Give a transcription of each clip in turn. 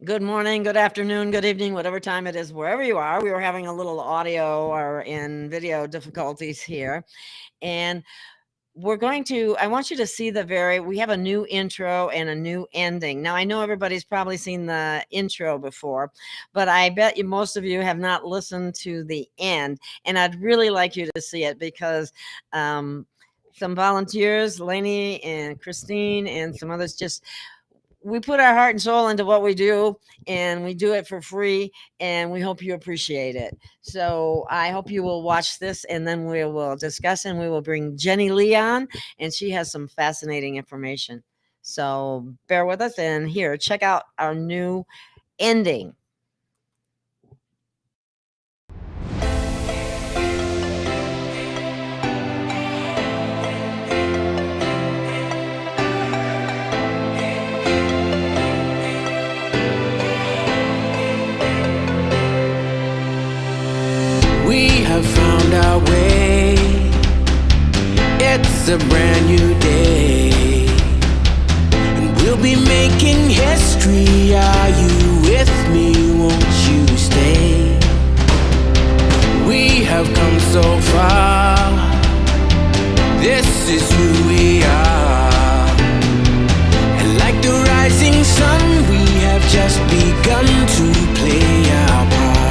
Good morning, good afternoon, good evening, whatever time it is, wherever you are. We were having a little audio or in video difficulties here. And I want you to see we have a new intro and a new ending. Now, I know everybody's probably seen the intro before, but I bet most of you have not listened to the end. And I'd really like you to see it because, some volunteers, Lainey and Christine and some others, we put our heart and soul into what we do, and we do it for free, and we hope you appreciate it. So I hope you will watch this, and then we will discuss, and we will bring Jenny Lee on, and she has some fascinating information. So bear with us, and here, check out our new ending. We have found our way. It's a brand new day, and we'll be making history. Are you with me? Won't you stay? We have come so far. This is who we are. And like the rising sun, we have just begun to play our part.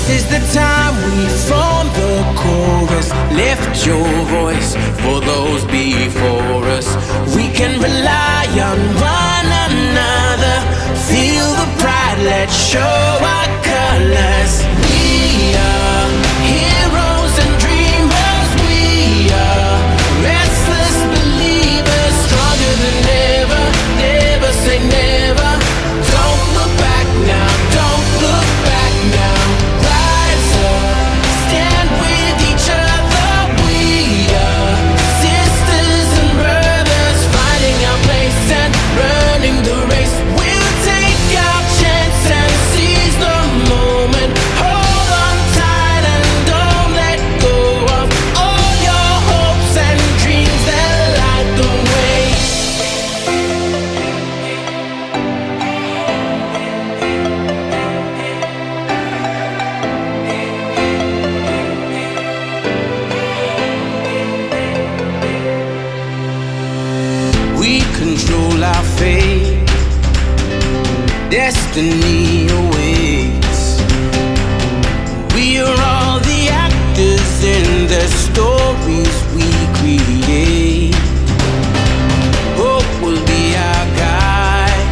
This is the time we form the chorus. Lift your voice for those before us. We can rely on one another. Feel the pride, let's show our colors. We are heroes and dreamers. We are restless believers. Stronger than ever. Never say never. Don't look back now. Don't look back now. Stand with each other. We are sisters and brothers, finding our place and running the race. We'll take our chance and seize the moment. Hold on tight and don't let go of all your hopes and dreams that light the way. We control our fate. Destiny awaits. We are all the actors in the stories we create. Hope will be our guide.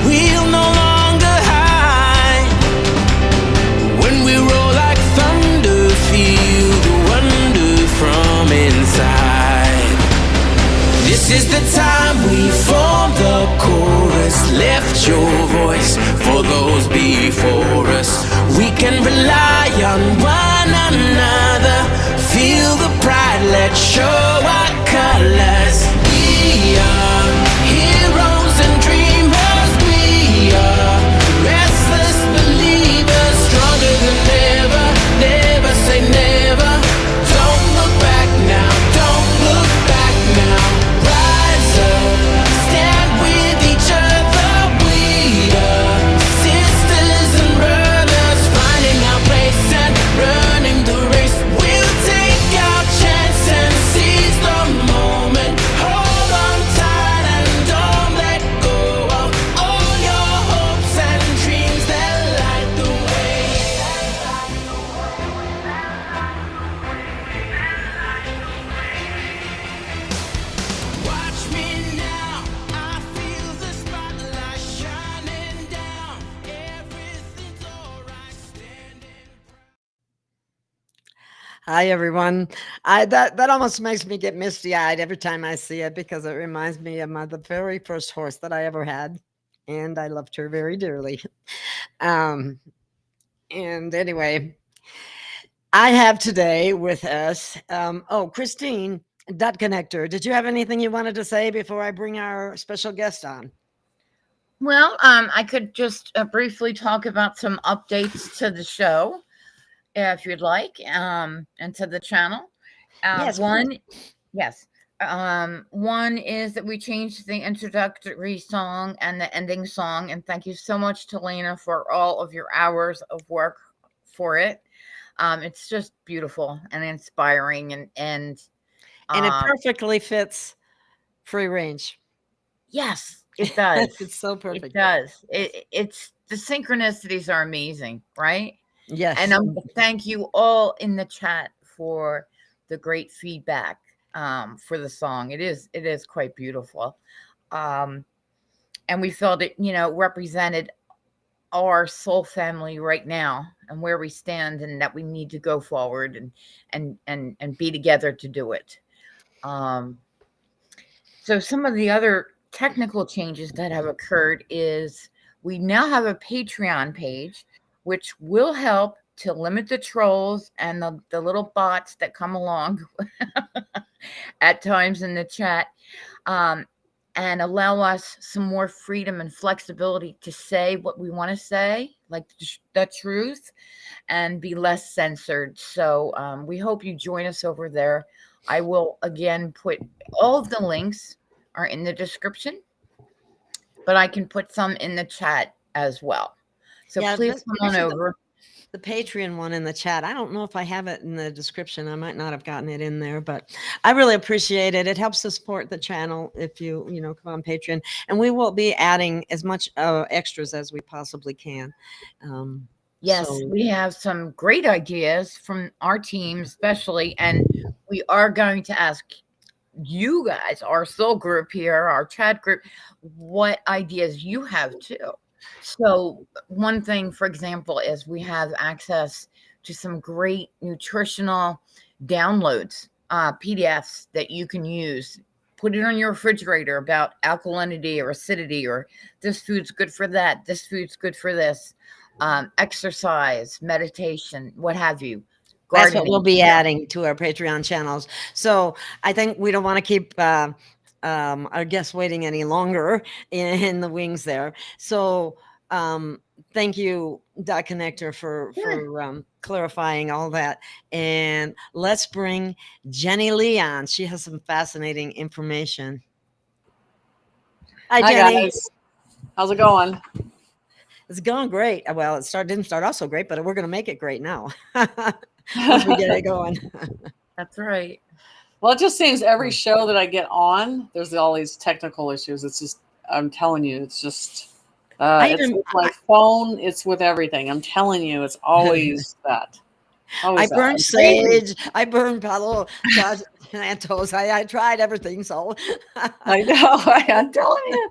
We'll no longer hide. When we roll like thunder, feel the wonder from inside. This is the time we form the chorus. Lift your voice for those before us. We can rely on one another. Feel the pride, let's show our colors. We are heroes and dreamers. We are restless believers. Stronger than ever. Never say never. Don't look back now. Don't look back now. Rise up. Stand with each other. We are sisters and brothers, finding our place and running the race. We'll take our chance and seize the moment. Hold on tight and don't let go of all your hopes and dreams that light the way. Watch me now, I feel the spotlight shining down. Everything's alright, standing. Hi, everyone. That almost makes me get misty-eyed every time I see it because it reminds me of the very first horse that I ever had, and I loved her very dearly. Um, and anyway, I have today with us, Christine, Dot Connector. Did you have anything you wanted to say before I bring our special guest on? Well, I could just briefly talk about some updates to the show, if you'd like, and to the channel. Yes, One, yes. One is that we changed the introductory song and the ending song, and thank you so much to Lena for all of your hours of work for it. It's just beautiful and inspiring, and it perfectly fits free range. Yes, it does. It's so perfect. It does. It's the synchronicities are amazing, right? Yes. And thank you all in the chat for the great feedback for the song. It is quite beautiful. And we felt it, represented our soul family right now and where we stand, and that we need to go forward and be together to do it. So some of the other technical changes that have occurred is we now have a Patreon page, which will help to limit the trolls and the little bots that come along at times in the chat, and allow us some more freedom and flexibility to say what we want to say, like the truth, and be less censored. So we hope you join us over there. I will again put all of the links are in the description, but I can put some in the chat as well. So please come on over. The Patreon one in the chat. I don't know if I have it in the description. I might not have gotten it in there, but I really appreciate it. It helps to support the channel if you come on Patreon, and we will be adding as much extras as we possibly can. Yes, we have some great ideas from our team, especially, and we are going to ask you guys, our soul group here, our chat group, what ideas you have too. So one thing, for example, is we have access to some great nutritional downloads, PDFs that you can use. Put it on your refrigerator about alkalinity or acidity, or this food's good for that, this food's good for this, exercise, meditation, what have you. Gardening. That's what we'll be adding to our Patreon channels. So I think we don't want to keep our guests waiting any longer in the wings there. So thank you, Dot Connector, for clarifying all that. And let's bring Jenny Lee on. She has some fascinating information. Hi, Jenny. Guys. How's it going? It's going great. Well, didn't start off so great, but we're going to make it great now. Once we get it going. That's right. Well, it just seems every show that I get on, there's all these technical issues. It's just, I'm telling you, it's just, it's with my phone, it's with everything. I'm telling you, it's always that. I burned sage. I burned Palo Santos. I tried everything. So I know. I'm telling you.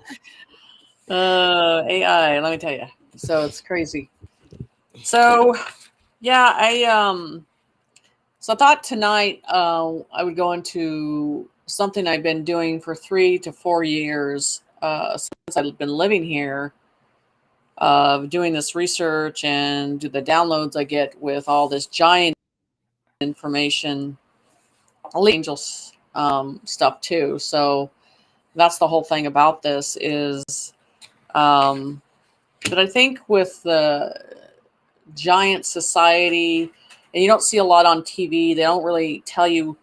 AI, let me tell you. So it's crazy. So yeah, so I thought tonight I would go into something I've been doing for 3 to 4 years since I've been living here, doing this research and do the downloads I get with all this giant information, angels stuff too. So that's the whole thing about this is that I think with the giant society, and you don't see a lot on TV, they don't really tell you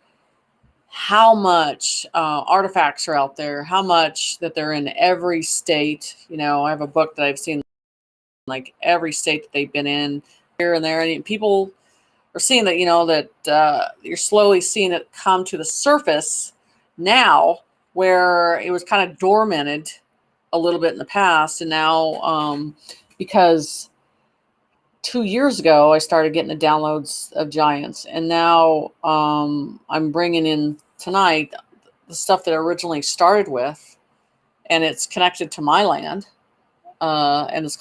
how much artifacts are out there, how much that they're in every state. I have a book that I've seen like every state that they've been in here and there, and people are seeing that, that you're slowly seeing it come to the surface now, where it was kind of dormanted a little bit in the past. And now, because 2 years ago, I started getting the downloads of giants, and now I'm bringing in tonight the stuff that I originally started with, and it's connected to my land, and it's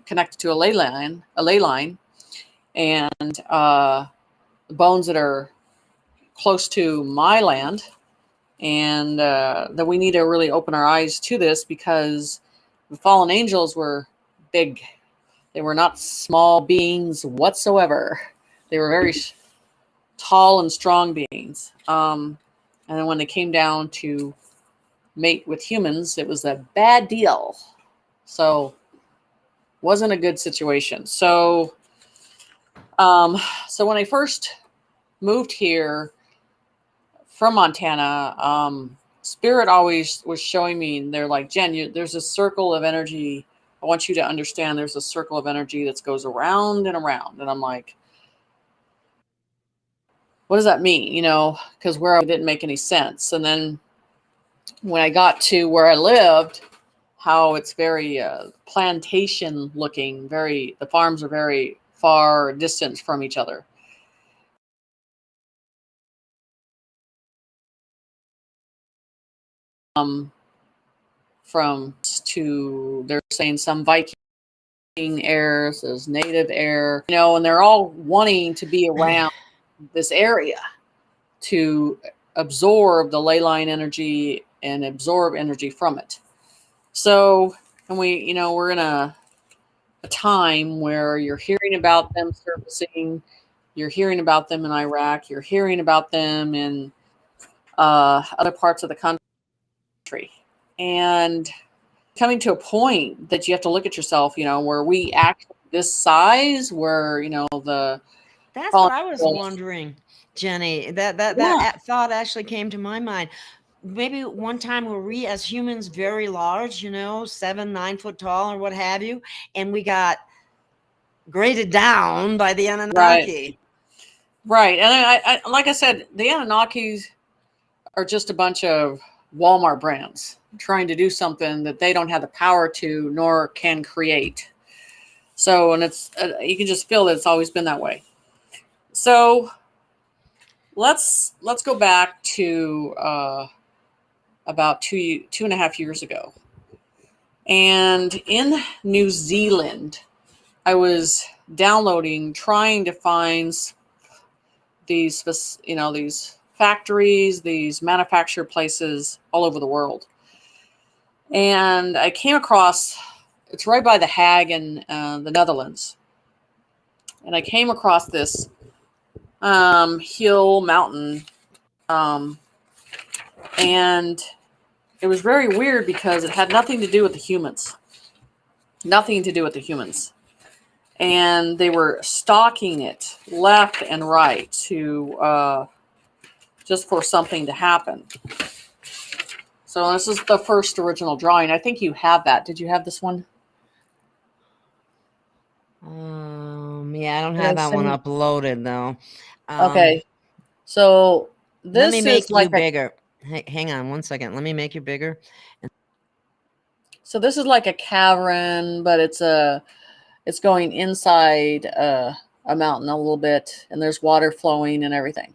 connected to a ley line, and the bones that are close to my land, and that we need to really open our eyes to this, because the fallen angels were big. They were not small beings whatsoever. They were very tall and strong beings. And then when they came down to mate with humans, it was a bad deal. So wasn't a good situation. So so when I first moved here from Montana. Spirit always was showing me, and they're like, Jen, there's a circle of energy. I want you to understand there's a circle of energy that goes around and around. And I'm like, what does that mean? You know, because where I didn't make any sense. And then when I got to where I lived, how it's very plantation looking, the farms are very far distant from each other. They're saying some Viking heirs, there's native heir, you know, and they're all wanting to be around this area to absorb the ley line energy and absorb energy from it. So, and we're in a time where you're hearing about them surfacing, you're hearing about them in Iraq, you're hearing about them in other parts of the country, and coming to a point that you have to look at yourself, you know, where we act this size, where, you know, that's what I was wondering, Jenny. That thought actually came to my mind. Maybe one time were we as humans very large, you know, 7-9 foot tall or what have you, and we got graded down by the Anunnaki. Right. And I like I said, the Anunnakis are just a bunch of Walmart brands trying to do something that they don't have the power to nor can create. So, and it's you can just feel that it's always been that way. So let's go back to about 2.5 years ago. And in New Zealand, I was downloading, trying to find these, you know, these factories, these manufacturer places all over the world. And I came across, it's right by The Hague in the Netherlands. And I came across this hill mountain. And it was very weird because it had nothing to do with the humans. Nothing to do with the humans. And they were stalking it left and right to just for something to happen. So this is the first original drawing. I think you have that. Did you have this one? Yeah, I don't have that one uploaded though. Okay. So this let me make is like bigger. Hang on one second. Let me make you bigger. So this is like a cavern, but it's going inside a mountain a little bit, and there's water flowing and everything.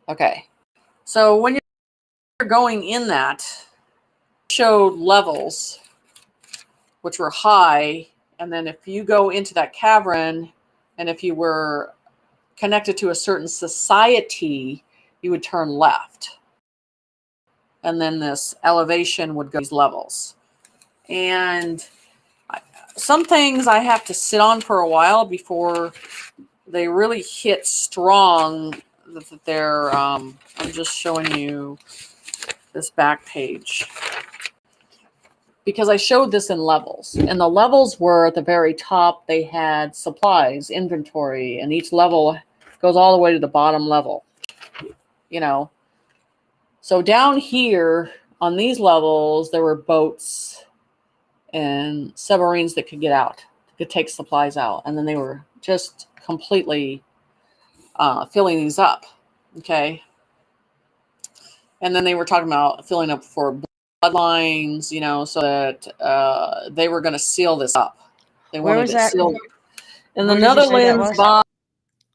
Okay. So when you're going in that, it showed levels which were high, and then if you go into that cavern, and if you were connected to a certain society, you would turn left. And then this elevation would go these levels. And some things I have to sit on for a while before they really hit strong. That they're, I'm just showing you this back page. Because I showed this in levels. And the levels were at the very top, they had supplies, inventory, and each level goes all the way to the bottom level. You know. So down here on these levels, there were boats and submarines that could get out, could take supplies out. And then they were just completely filling these up. Okay. And then they were talking about filling up for bloodlines, you know, so that they were going to seal this up. They wanted it sealed. In the Netherlands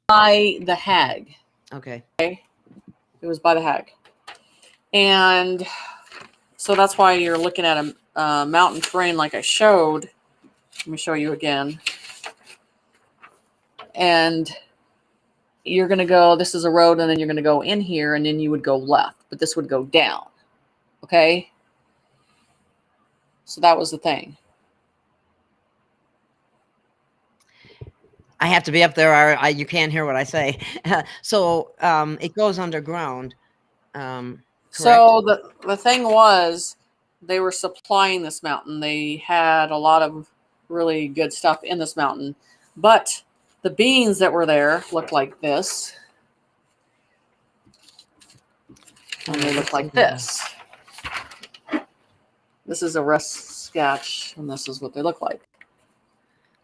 by The Hague. Okay. It was by The Hague. And so that's why you're looking at a mountain terrain like I showed. Let me show you again. And you're going to go, this is a road, and then you're going to go in here, and then you would go left. But this would go down. Okay? So that was the thing. I have to be up there, or you can't hear what I say. So it goes underground. So the thing was, they were supplying this mountain. They had a lot of really good stuff in this mountain. But the beings that were there looked like this. And they look like this. This is a rust sketch, and this is what they look like.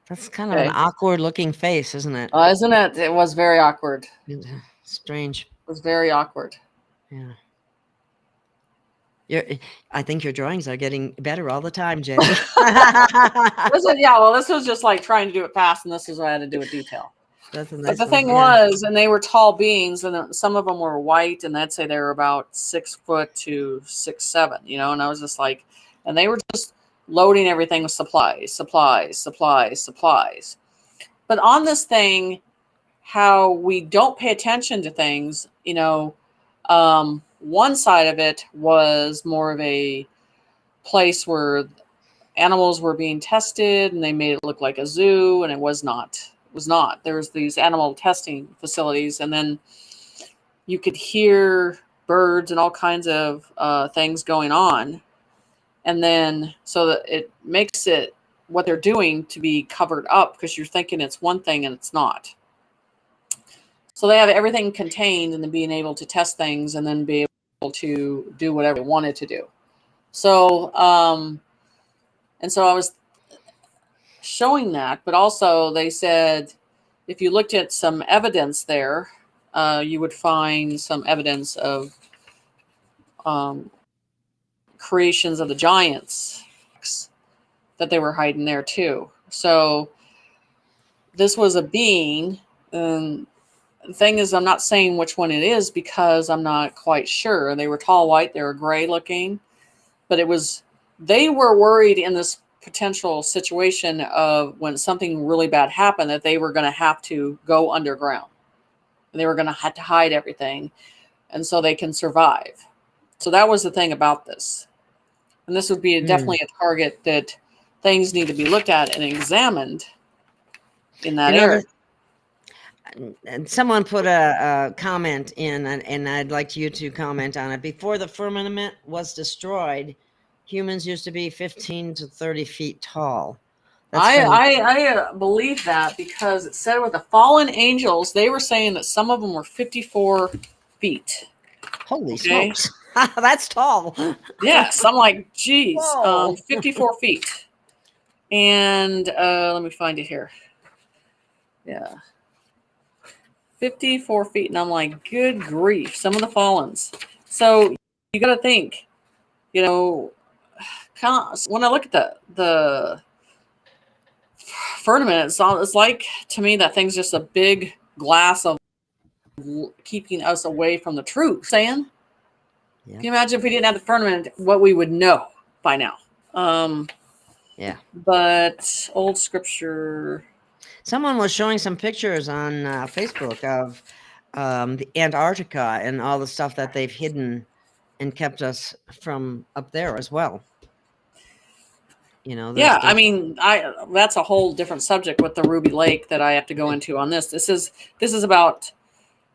That's kind of an awkward looking face, isn't it? Isn't it? It was very awkward. Strange. It was very awkward. Yeah. I think your drawings are getting better all the time, Jenny. This was just like trying to do it fast, and this is what I had to do with detail. That's a nice But the one, thing was, and they were tall beings, and some of them were white, and I'd say they were about 6 foot to 6'7", you know, and I was just like, and they were just loading everything with supplies. But on this thing, how we don't pay attention to things, you know, one side of it was more of a place where animals were being tested, and they made it look like a zoo, and it was not. It was not. There was these animal testing facilities, and then you could hear birds and all kinds of things going on. And then so that it makes it what they're doing to be covered up, because you're thinking it's one thing and it's not. So they have everything contained, and then being able to test things and then be able to do whatever they wanted to do. So, and so I was showing that, but also they said, if you looked at some evidence there, you would find some evidence of creations of the giants that they were hiding there too. So this was a being, and the thing is, I'm not saying which one it is because I'm not quite sure. They were tall white, they were gray looking, but they were worried in this potential situation of when something really bad happened, that they were going to have to go underground. They were going to have to hide everything, and so they can survive. So that was the thing about this. And this would be definitely a target that things need to be looked at and examined in that area. And someone put a comment in, and I'd like you to comment on it. Before the firmament was destroyed, humans used to be 15 to 30 feet tall. I believe that, because it said with the fallen angels, they were saying that some of them were 54 feet. Holy smokes. That's tall. Yes. I'm like, geez, 54 feet. And let me find it here. Yeah. 54 feet. And I'm like, good grief, some of the fallens. So you got to think, you know, when I look at the firmament, it's like, to me, that thing's just a big glass of keeping us away from the truth. Saying, yeah. Can you imagine if we didn't have the firmament, what we would know by now? Yeah. But old scripture. Someone was showing some pictures on Facebook of the Antarctica and all the stuff that they've hidden and kept us from up there as well. You know. Yeah, I mean, that's a whole different subject with the Ruby Lake that I have to go into on this. This is about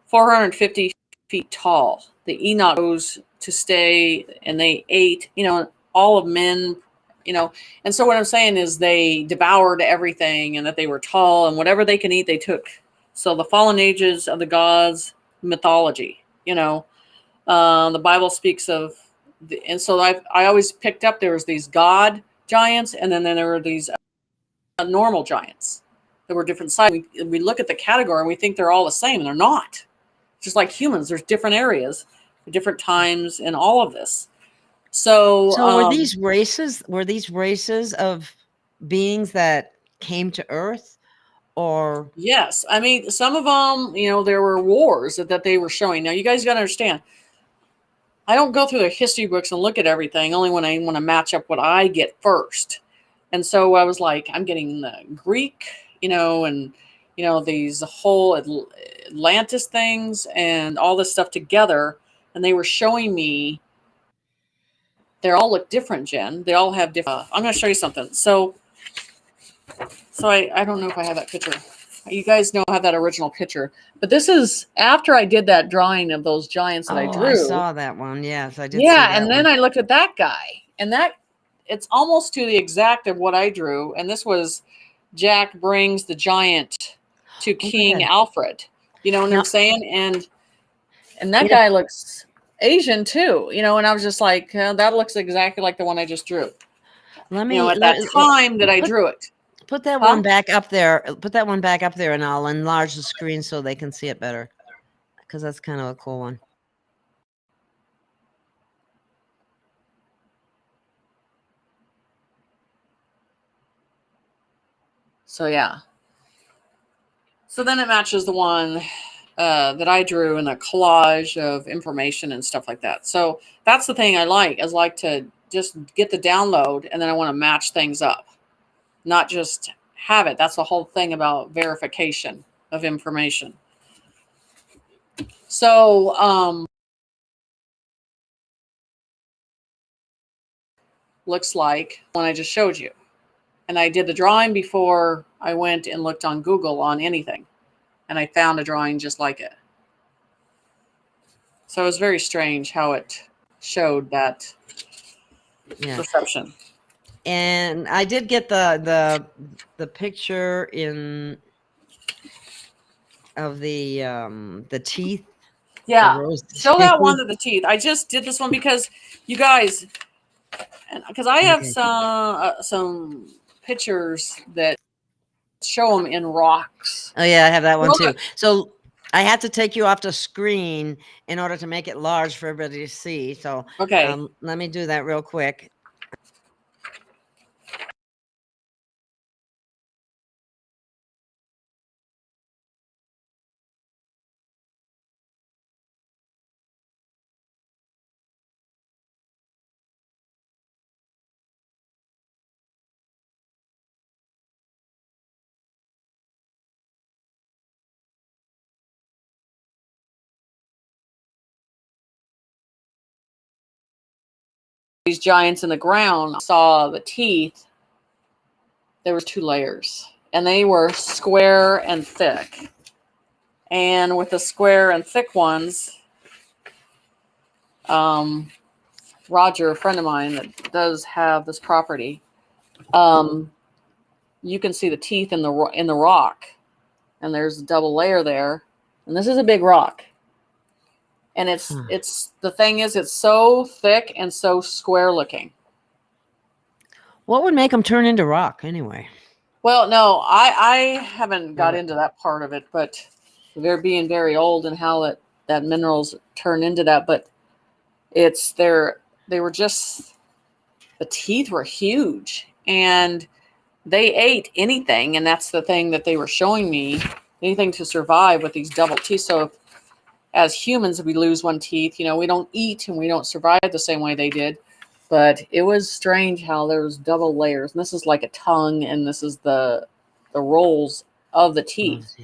450 feet tall. The Enoch goes to stay, and they ate, you know, all of men, you know. And so what I'm saying is they devoured everything, and that they were tall, and whatever they can eat, they took. So the fallen ages of the gods, mythology, you know, the Bible speaks of, and so I always picked up, there was these god giants, and then there were these normal giants. There were different sizes. We look at the category and we think they're all the same, and they're not. Just like humans, there's different areas, different times in all of this. So were these races of beings that came to Earth, or? Yes. I mean, some of them, you know, there were wars that they were showing. Now, you guys got to understand, I don't go through the history books and look at everything, only when I want to match up what I get first. And so I was like, I'm getting the Greek, you know, and, you know, these whole Atlantis things and all this stuff together. And they were showing me, they all look different, Jen. They all have different. I'm going to show you something. So I don't know if I have that picture. You guys know I have that original picture. But this is after I did that drawing of those giants that I drew. I saw that one. Yes, I did. Yeah, and then I looked at that guy. And it's almost to the exact of what I drew. And this was Jack brings the giant to King Alfred. You know what I'm saying? And that guy looks Asian too, you know, and I was just like, that looks exactly like the one I just drew. Let You know, me at that time that I drew it. put that Huh? one back up there. Put that one back up there, and I'll enlarge the screen so they can see it better, because that's kind of a cool one. So yeah. So then it matches the one that I drew in a collage of information and stuff like that. So that's the thing I like. I like to just get the download, and then I want to match things up, not just have it. That's the whole thing about verification of information. So looks like one I just showed you. And I did the drawing before I went and looked on Google on anything. And I found a drawing just like it. So it was very strange how it showed that perception. And I did get the picture of the teeth. Yeah, show that one of the teeth. I just did this one because you guys, because I have some pictures that show them in rocks. Oh yeah, I have that one too. So I had to take you off the screen in order to make it large for everybody to see. So okay, let me do that real quick. these giants in the ground. I saw the teeth. There was 2 layers, and they were square and thick. And with the square and thick ones, Roger, a friend of mine that does have this property, you can see the teeth in the rock, and there's a double layer there. And this is a big rock. And it's the thing is, it's so thick and so square looking. What would make them turn into rock anyway? Well, no, I haven't got into that part of it, but they're being very old and how that minerals turn into that. But they were just, the teeth were huge, and they ate anything. And that's the thing that they were showing me, anything to survive with these double teeth. So as humans, we lose one teeth, you know, we don't eat and we don't survive the same way they did. But it was strange how there was double layers. And this is like a tongue, and this is the rolls of the teeth.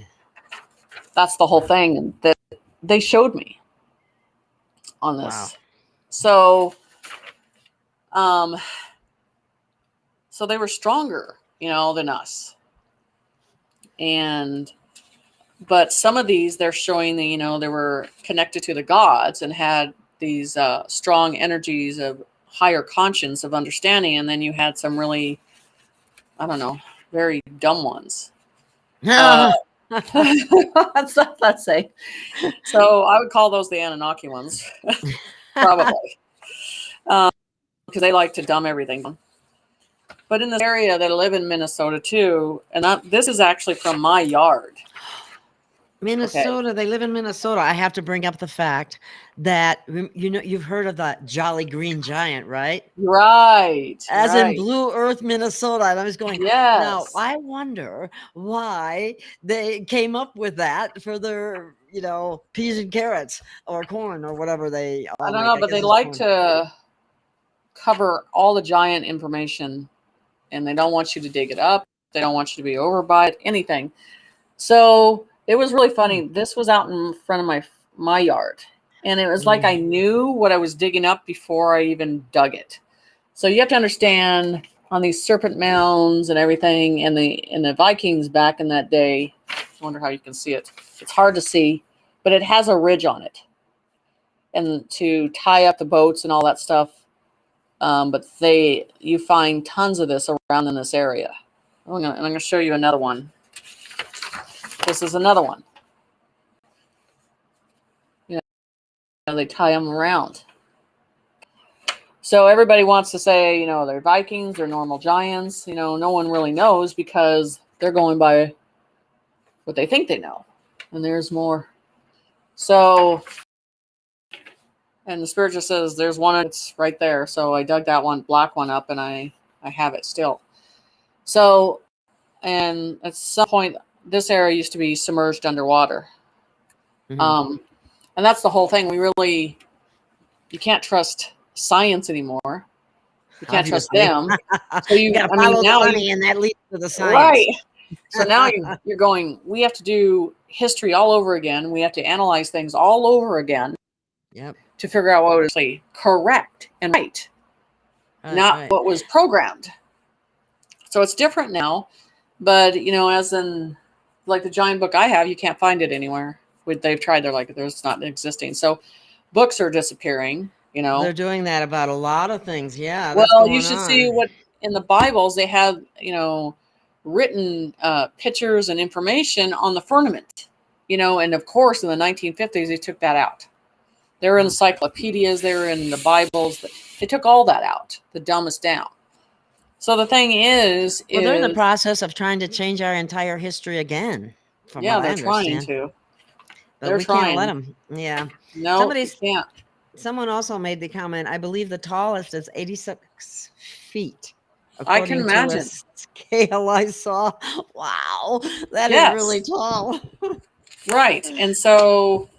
That's the whole thing that they showed me on this. Wow. So they were stronger, you know, than us. But some of these, they're showing that, you know, they were connected to the gods and had these strong energies of higher conscience of understanding. And then you had some really, I don't know, very dumb ones. That's not that safe. So I would call those the Anunnaki ones, probably, because they like to dumb everything down. But in this area, they live in Minnesota too, and this is actually from my yard. Minnesota, okay. They live in Minnesota. I have to bring up the fact that, you know, you've heard of the Jolly Green Giant, right? Right. As in Blue Earth, Minnesota. And I was going, yes. Now, I wonder why they came up with that for their, you know, peas and carrots or corn or whatever they all I don't know, but they like to cover all the giant information, and they don't want you to dig it up. They don't want you to be over by it, anything. So it was really funny. This was out in front of my yard, and it was like I knew what I was digging up before I even dug it. So you have to understand, on these serpent mounds and everything, and the Vikings back in that day, I wonder how you can see it. It's hard to see, but it has a ridge on it, and to tie up the boats and all that stuff. But you find tons of this around in this area. I'm going to show you another one. This is another one. You they tie them around. So everybody wants to say, they're Vikings, they're normal giants. No one really knows because they're going by what they think they know. And there's more. So, and the spirit just says, there's one, it's right there. So I dug that one, black one up, and I have it still. So, and at some point, this area used to be submerged underwater. Mm-hmm. And that's the whole thing. You can't trust science anymore. You can't trust them. So you got to follow the money, and that leads to the science. Right. So now you're going, we have to do history all over again. We have to analyze things all over again. Yep. To figure out what was correct and right. Not what was programmed. So it's different now. But, as in like the giant book I have, you can't find it anywhere. They've tried, they're like, there's not existing. So books are disappearing, They're doing that about a lot of things. Yeah. Well, you should see what in the Bibles they have, written pictures and information on the firmament, and of course in the 1950s they took that out. They were in encyclopedias, they were in the Bibles. They took all that out, the dumbest down. So the thing is, they're in the process of trying to change our entire history again. They're trying to. But they're trying. Can't let them. Yeah. No, can't. Someone also made the comment, I believe the tallest is 86 feet. I can imagine. Scale I saw. Wow. That is really tall. Right. And so,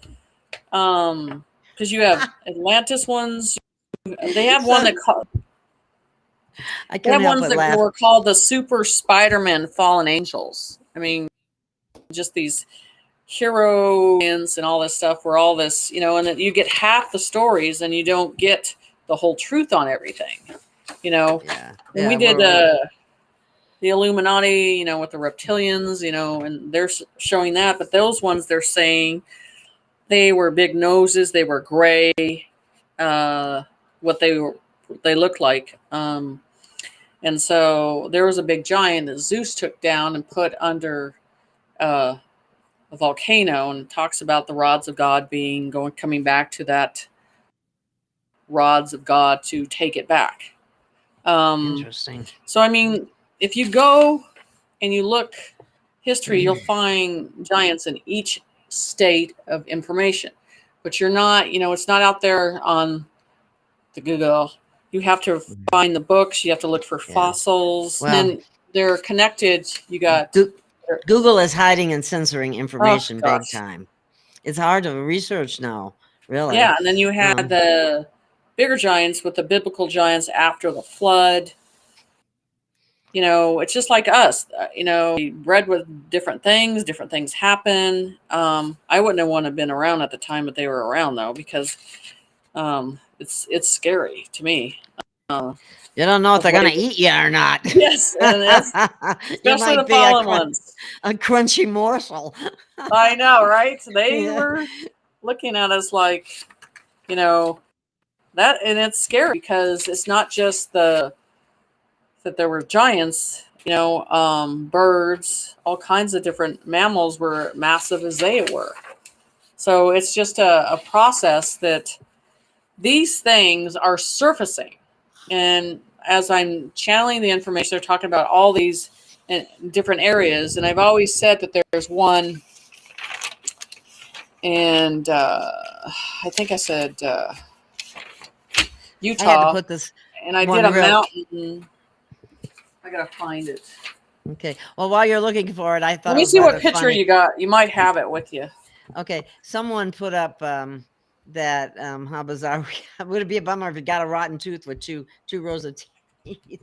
because you have Atlantis ones, they have one that were called the Super Spider-Man Fallen Angels. I mean, just these heroes and all this stuff where all this, and that you get half the stories and you don't get the whole truth on everything, Yeah. And we did the Illuminati, with the reptilians, and they're showing that, but those ones they're saying they were big noses, they were gray, what they looked like. And so there was a big giant that Zeus took down and put under a volcano, and talks about the rods of God coming back to that rods of God to take it back. Interesting. So, I mean, if you go and you look history, you'll find giants in each state of information, but you're not, it's not out there on the Google. You have to find the books. You have to look for fossils. Well, and they're connected. You got Google is hiding and censoring information big time. It's hard to research now, really. Yeah, and then you had the bigger giants with the biblical giants after the flood. It's just like us. We bred with different things happen. I wouldn't have wanted to have been around at the time that they were around, though, because it's scary to me. You don't know if they're going to eat you or not. Yes, and especially the fallen ones. A crunchy morsel. I know, right? They were looking at us like, that, and it's scary because it's not just that there were giants, birds, all kinds of different mammals were massive as they were. So it's just a process that these things are surfacing. And as I'm channeling the information, they're talking about all these different areas. And I've always said that there's one, and I think I said Utah. I had to put this, and I did a mountain. I gotta find it. Okay. Well, while you're looking for it, I thought. Let me see what picture you got. You might have it with you. Okay. Someone put up that how bizarre would it be a bummer if you got a rotten tooth with two rows of teeth.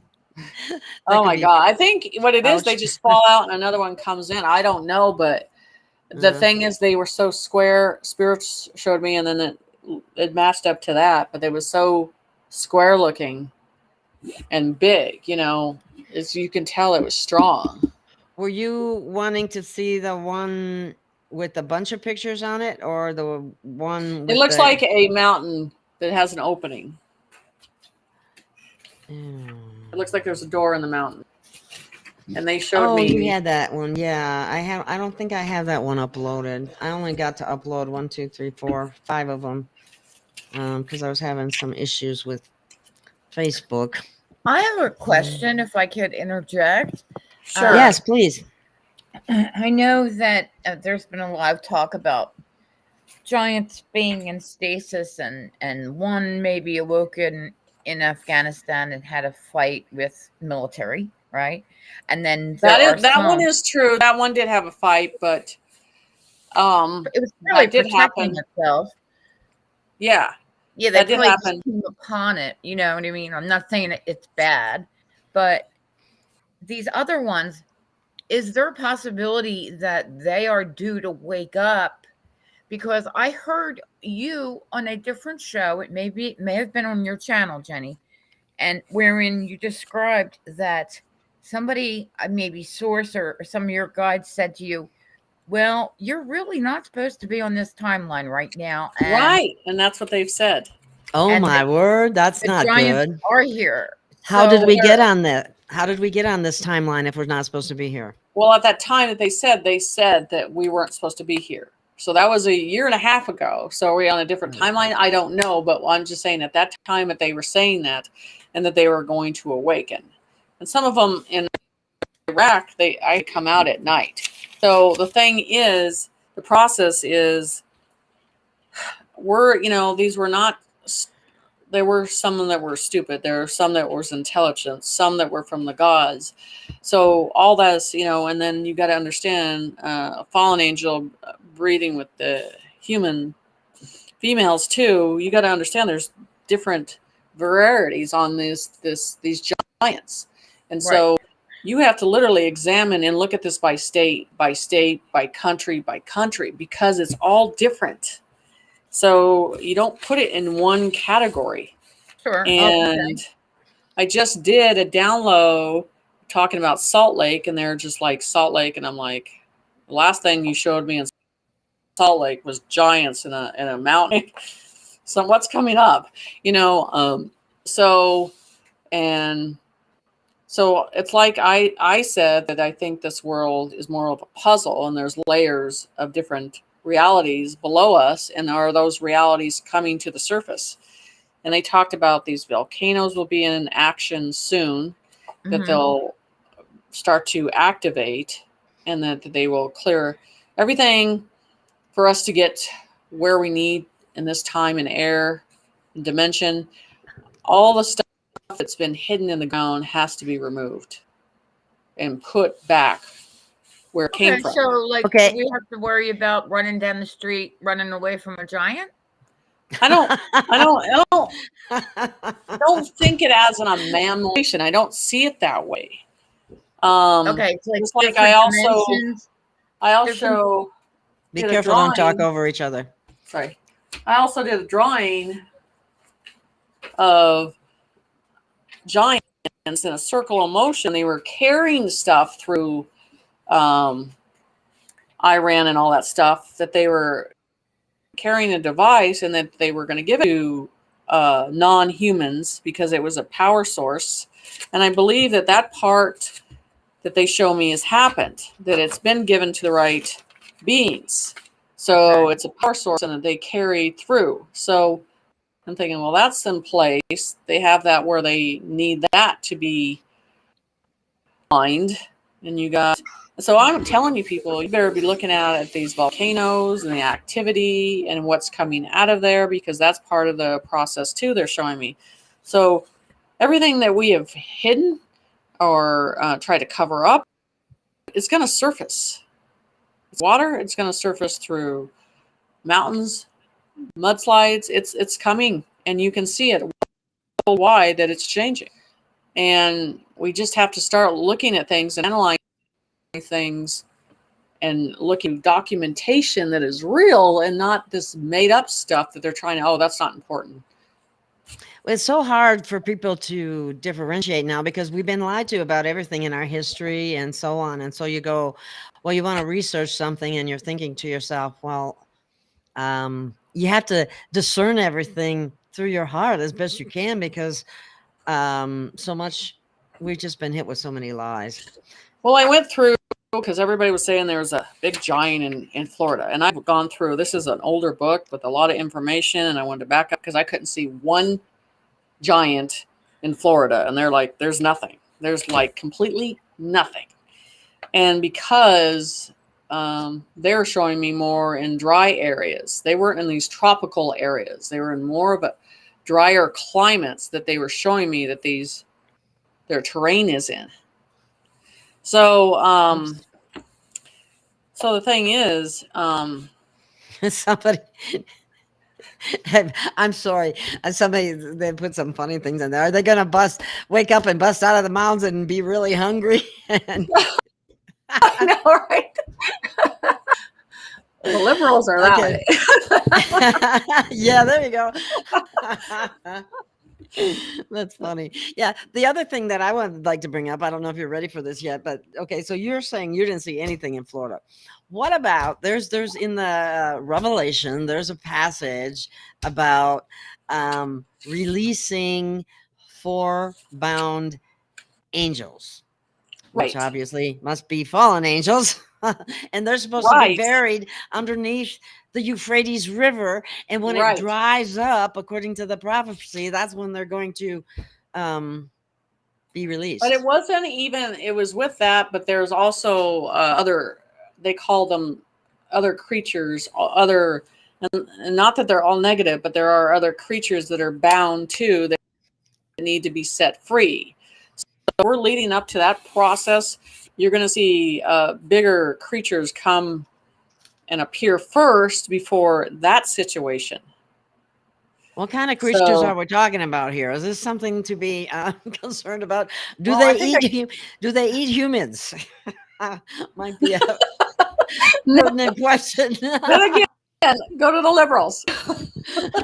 Oh my God. I think what it is, they just fall out and another one comes in. I don't know, but the thing is they were so square. Spirits showed me, and then it matched up to that, but they was so square looking and big, as you can tell it was strong. Were you wanting to see the one with a bunch of pictures on it, or the one with it looks like a mountain that has an opening? It looks like there's a door in the mountain. And they showed me. Oh, you had that one. Yeah, I don't think I have that one uploaded. I only got to upload 1, 2, 3, 4, 5 of them. because I was having some issues with Facebook. I have a question, if I could interject. Sure. Yes, please. I know that there's been a lot of talk about giants being in stasis, and one maybe awoken in Afghanistan and had a fight with military, right? And then That one is true. That one did have a fight, but it was really that did protecting happen. itself. Yeah. Yeah, they probably just came upon it. You know what I mean? I'm not saying it's bad, but these other ones, is there a possibility that they are due to wake up? Because I heard you on a different show, it may have been on your channel, Jenny, and wherein you described that somebody, maybe Source or some of your guides, said to you, well, you're really not supposed to be on this timeline right now. Right. And that's what they've said. Oh my word, that's not good. Are here. How did we get on that? How did we get on this timeline if we're not supposed to be here? Well, at that time that they said that we weren't supposed to be here. So that was a year and a half ago. So are we on a different timeline? I don't know, but I'm just saying at that time that they were saying that, and that they were going to awaken. And some of them in Iraq, I come out at night. So the thing is, the process is, these were not. There were some that were stupid. There were some that was intelligent. Some that were from the gods. So all that's, and then you got to understand, a fallen angel breeding with the human females too. You got to understand there's different varieties on these giants, and so you have to literally examine and look at this by state, by country, because it's all different. So you don't put it in one category. Sure. And okay. I just did a download talking about Salt Lake, and they're just like, Salt Lake, and I'm like, the last thing you showed me in Salt Lake was giants in a mountain. So what's coming up? So it's like I said that I think this world is more of a puzzle, and there's layers of different realities below us, and are those realities coming to the surface? And they talked about these volcanoes will be in action soon, that they'll start to activate, and that they will clear everything for us to get where we need in this time and air and dimension. All the stuff that's been hidden in the ground has to be removed and put back where it came from. So do we have to worry about running down the street, running away from a giant? I don't think it as an amalgamation. I don't see it that way. It's like I also be careful, don't talk over each other. Sorry. I also did a drawing of giants in a circle of motion. They were carrying stuff through Iran and all that stuff, that they were carrying a device, and that they were going to give it to non-humans because it was a power source. And I believe that part that they show me has happened, that it's been given to the right beings. So it's a power source, and that they carry through. So I'm thinking, well, that's in place. They have that where they need that to be aligned. And so I'm telling you, people, you better be looking at these volcanoes and the activity and what's coming out of there, because that's part of the process too, they're showing me. So everything that we have hidden or tried to cover up, it's going to surface. It's water. It's going to surface through mountains, mudslides. It's coming, and you can see it worldwide that it's changing. And we just have to start looking at things and analyzing things and looking at documentation that is real, and not this made up stuff that they're trying to, that's not important. It's so hard for people to differentiate now, because we've been lied to about everything in our history and so on. And so you go, well, you want to research something, and you're thinking to yourself, well, you have to discern everything through your heart as best you can, because so much, we've just been hit with so many lies. Well, I went through because everybody was saying there was a big giant in Florida. And I've gone through, this is an older book with a lot of information, and I wanted to back up because I couldn't see one giant in Florida. And they're like, there's nothing. There's like completely nothing. And because they're showing me more in dry areas, they weren't in these tropical areas. They were in more of a drier climates that they were showing me that their terrain is in. So, so the thing is, somebody, I'm sorry, somebody, they put some funny things in there. Are they going to wake up and bust out of the mountains and be really hungry? I know, right? The liberals are that way. Yeah, there you go. That's funny. Yeah. The other thing that I would like to bring up, I don't know if you're ready for this yet, but okay. So you're saying you didn't see anything in Florida. What about there's in the Revelation, there's a passage about releasing 4 bound angels, which obviously must be fallen angels. And they're supposed to be buried underneath the Euphrates River. And when it dries up, according to the prophecy, that's when they're going to be released. But it wasn't even, it was with that, but there's also other, they call them other creatures, and not that they're all negative, but there are other creatures that are bound too that need to be set free. So we're leading up to that process. You're going to see bigger creatures come and appear first before that situation. What kind of creatures are we talking about here? Is this something to be concerned about? Do they eat humans? Might be a pertinent question. Then again, go to the liberals.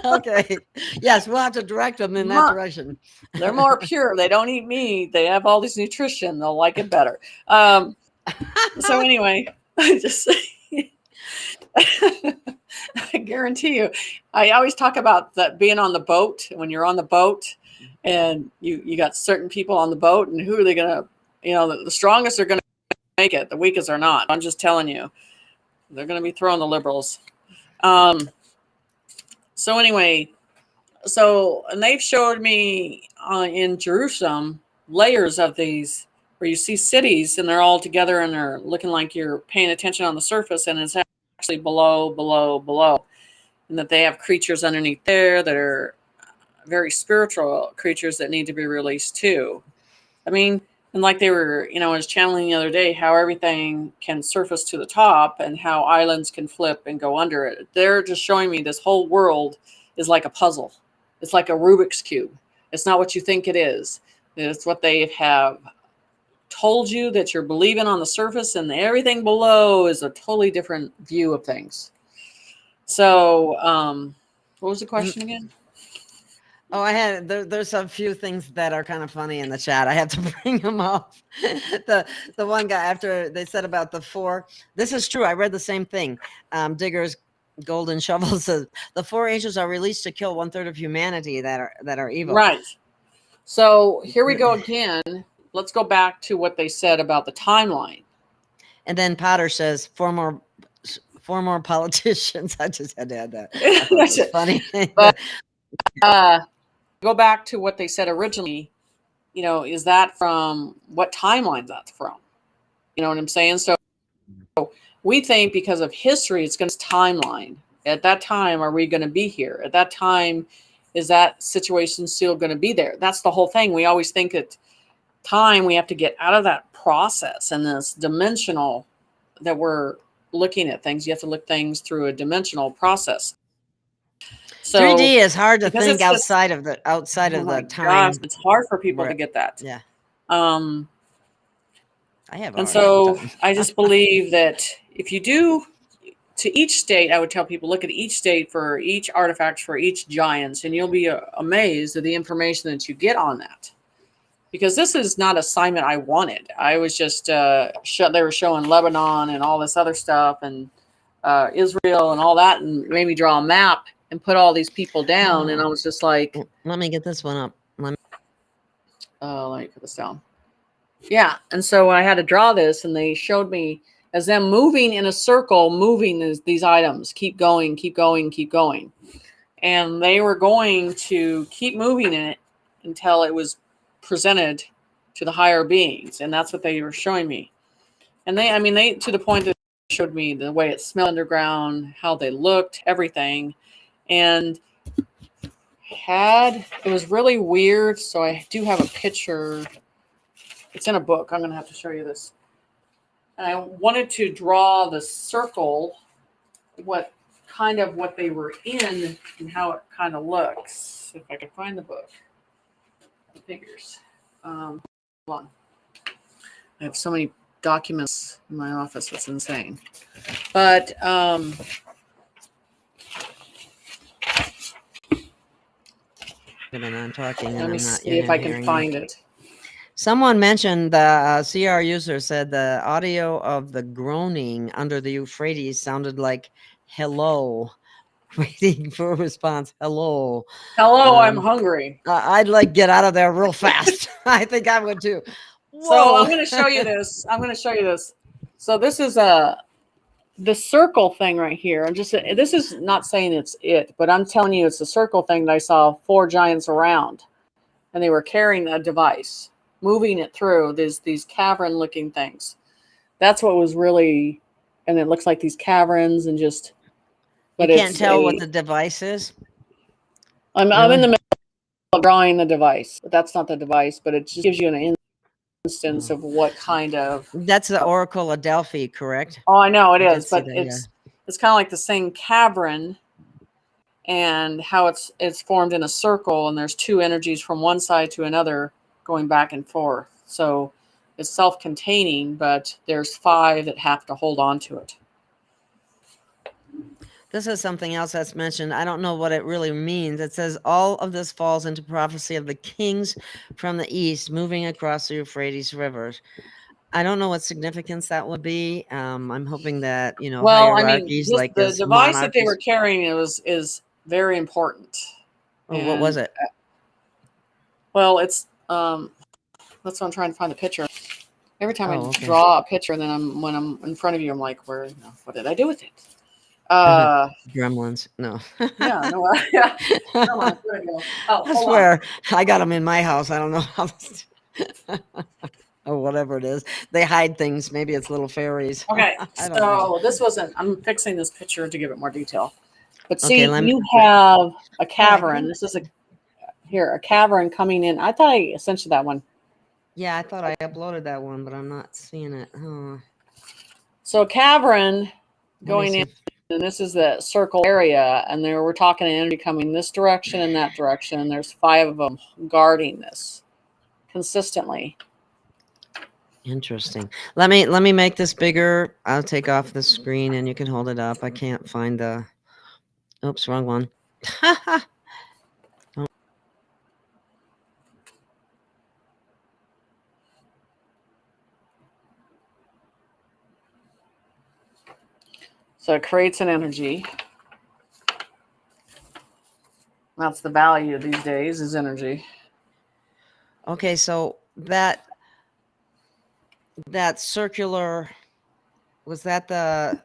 Okay. Yes, we'll have to direct them in that direction. They're more pure. They don't eat meat. They have all this nutrition. They'll like it better. So anyway, I just I guarantee you, I always talk about that being on the boat. When you're on the boat and you got certain people on the boat, and who are they going to, the strongest are going to make it. The weakest are not. I'm just telling you, they're going to be throwing the liberals. So anyway, and they've showed me in Jerusalem layers of these where you see cities and they're all together and they're looking like you're paying attention on the surface, and it's actually below, and that they have creatures underneath there that are very spiritual creatures that need to be released too. I mean, and like they were, I was channeling the other day how everything can surface to the top and how islands can flip and go under it. They're just showing me this whole world is like a puzzle. It's like a Rubik's Cube. It's not what you think it is. It's what they have told you that you're believing on the surface, and everything below is a totally different view of things. So, what was the question again? Oh, I had there's a few things that are kind of funny in the chat. I have to bring them up. The one guy, after they said about the 4, this is true. I read the same thing. Digger's Golden Shovel says the 4 angels are released to kill 1/3 of humanity that are evil. Right. So here we go again. Let's go back to what they said about the timeline. And then Potter says 4 more politicians. I just had to add that. That's funny. But go back to what they said originally. Is that from what timeline that's from? You know what I'm saying? So we think because of history, it's going to timeline. At that time, are we going to be here? At that time, is that situation still going to be there? That's the whole thing. We always think that time, we have to get out of that process and this dimensional that we're looking at things. You have to look things through a dimensional process. So 3D is hard to think outside of the time. Gosh, it's hard for people to get that. Yeah. I have. And so I just believe that if you do to each state, I would tell people, look at each state for each artifact, for each giants, and you'll be amazed at the information that you get on that. Because this is not assignment I wanted. I was just, they were showing Lebanon and all this other stuff and Israel and all that, and made me draw a map and put all these people down. And I was just like, let me get this one up. let me put this down. Yeah. And so I had to draw this, and they showed me as them moving in a circle, moving these items, keep going, keep going, keep going. And they were going to keep moving it until it was presented to the higher beings. And that's what they were showing me. And they to the point that they showed me the way it smelled underground, how they looked, everything. And it was really weird. So I do have a picture. It's in a book. I'm going to have to show you this. And I wanted to draw the circle, what they were in and how it kind of looks. If I can find the book, the figures. Hold on. I have so many documents in my office. It's insane. But I'm talking and let I'm me not see if I can find it. Someone mentioned the CR user said the audio of the groaning under the Euphrates sounded like hello, waiting for a response. Hello. Hello, I'm hungry. I'd like get out of there real fast. I think I would too. Whoa. So I'm going to show you this. So this is the circle thing right here. This is not saying it's it, but I'm telling you it's a circle thing that I saw 4 giants around, and they were carrying a device, moving it through these cavern looking things. That's what was really, and it looks like these caverns and just, but you can't tell what the device is. I'm in the middle of drawing the device, but that's not the device, but it just gives you an instance of what kind of. That's the Oracle of Delphi, correct? Oh, I know it is, but it's kind of like the same cavern, and how it's formed in a circle, and there's 2 energies from one side to another going back and forth. So it's self-containing, but there's 5 that have to hold on to it. This is something else that's mentioned. I don't know what it really means. It says all of this falls into prophecy of the kings from the east moving across the Euphrates River. I don't know what significance that would be. I'm hoping that, hierarchies like the device that they were carrying is very important. Oh, what was it? Well, it's that's what I'm trying to find the picture. Every time I draw a picture, and then when I'm in front of you, I'm like, what did I do with it? Gremlins. No. Yeah, no. Yeah. Come on, where'd it go? I swear, I got them in my house. I don't know how. Or whatever it is. They hide things. Maybe it's little fairies. Okay, so this wasn't. I'm fixing this picture to give it more detail. But see, you have a cavern. This is a cavern coming in. I thought I sent you that one. Yeah, I thought I uploaded that one, but I'm not seeing it. So a cavern going in, and this is the circle area, and we're talking energy coming this direction and that direction, and there's 5 of them guarding this consistently. Interesting. Let me make this bigger. I'll take off the screen and you can hold it up. I can't find the. Oops, wrong one. So it creates an energy. That's the value these days, is energy. Okay, so that circular, was that the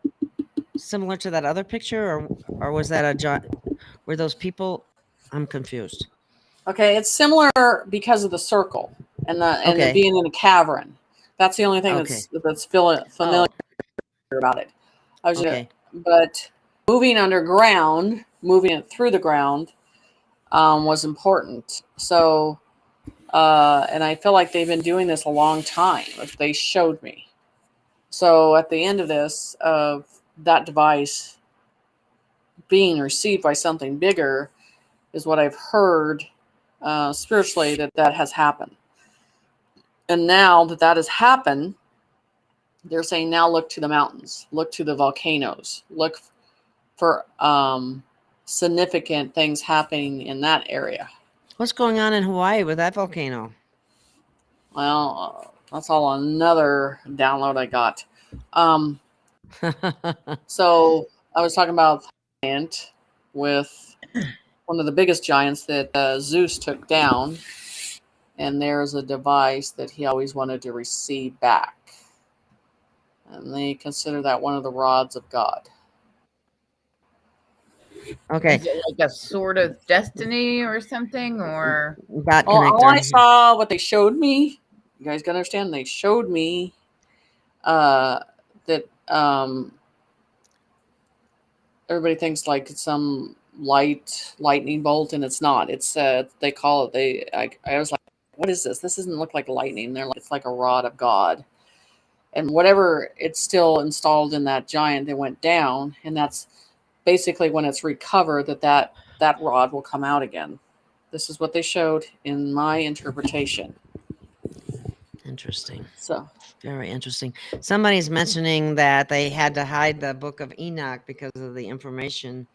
similar to that other picture, or was that were those people? I'm confused. Okay, it's similar because of the circle and it being in a cavern. That's the only thing that's familiar about it. But moving underground, moving it through the ground, was important. So, and I feel like they've been doing this a long time. They showed me. So at the end of this, of that device being received by something bigger, is what I've heard spiritually that has happened. And now that has happened, they're saying now look to the mountains, look to the volcanoes, look for significant things happening in that area. What's going on in Hawaii with that volcano? Well, that's all another download I got. So I was talking about giant with one of the biggest giants that Zeus took down, and there's a device that he always wanted to receive back. And they consider that one of the rods of God. Okay. Is it like a sort of destiny or something, or Dot All I connector. saw, what they showed me, you guys gotta understand, they showed me that everybody thinks like it's some lightning bolt, and it's not. It's they call it, I was like, what is this? This doesn't look like lightning. They're like, it's like a rod of God. And whatever, it's still installed in that giant that went down, and that's basically when it's recovered, that rod will come out again. This is what they showed in my interpretation. Interesting. So Very interesting. Somebody's mentioning that they had to hide the Book of Enoch because of the information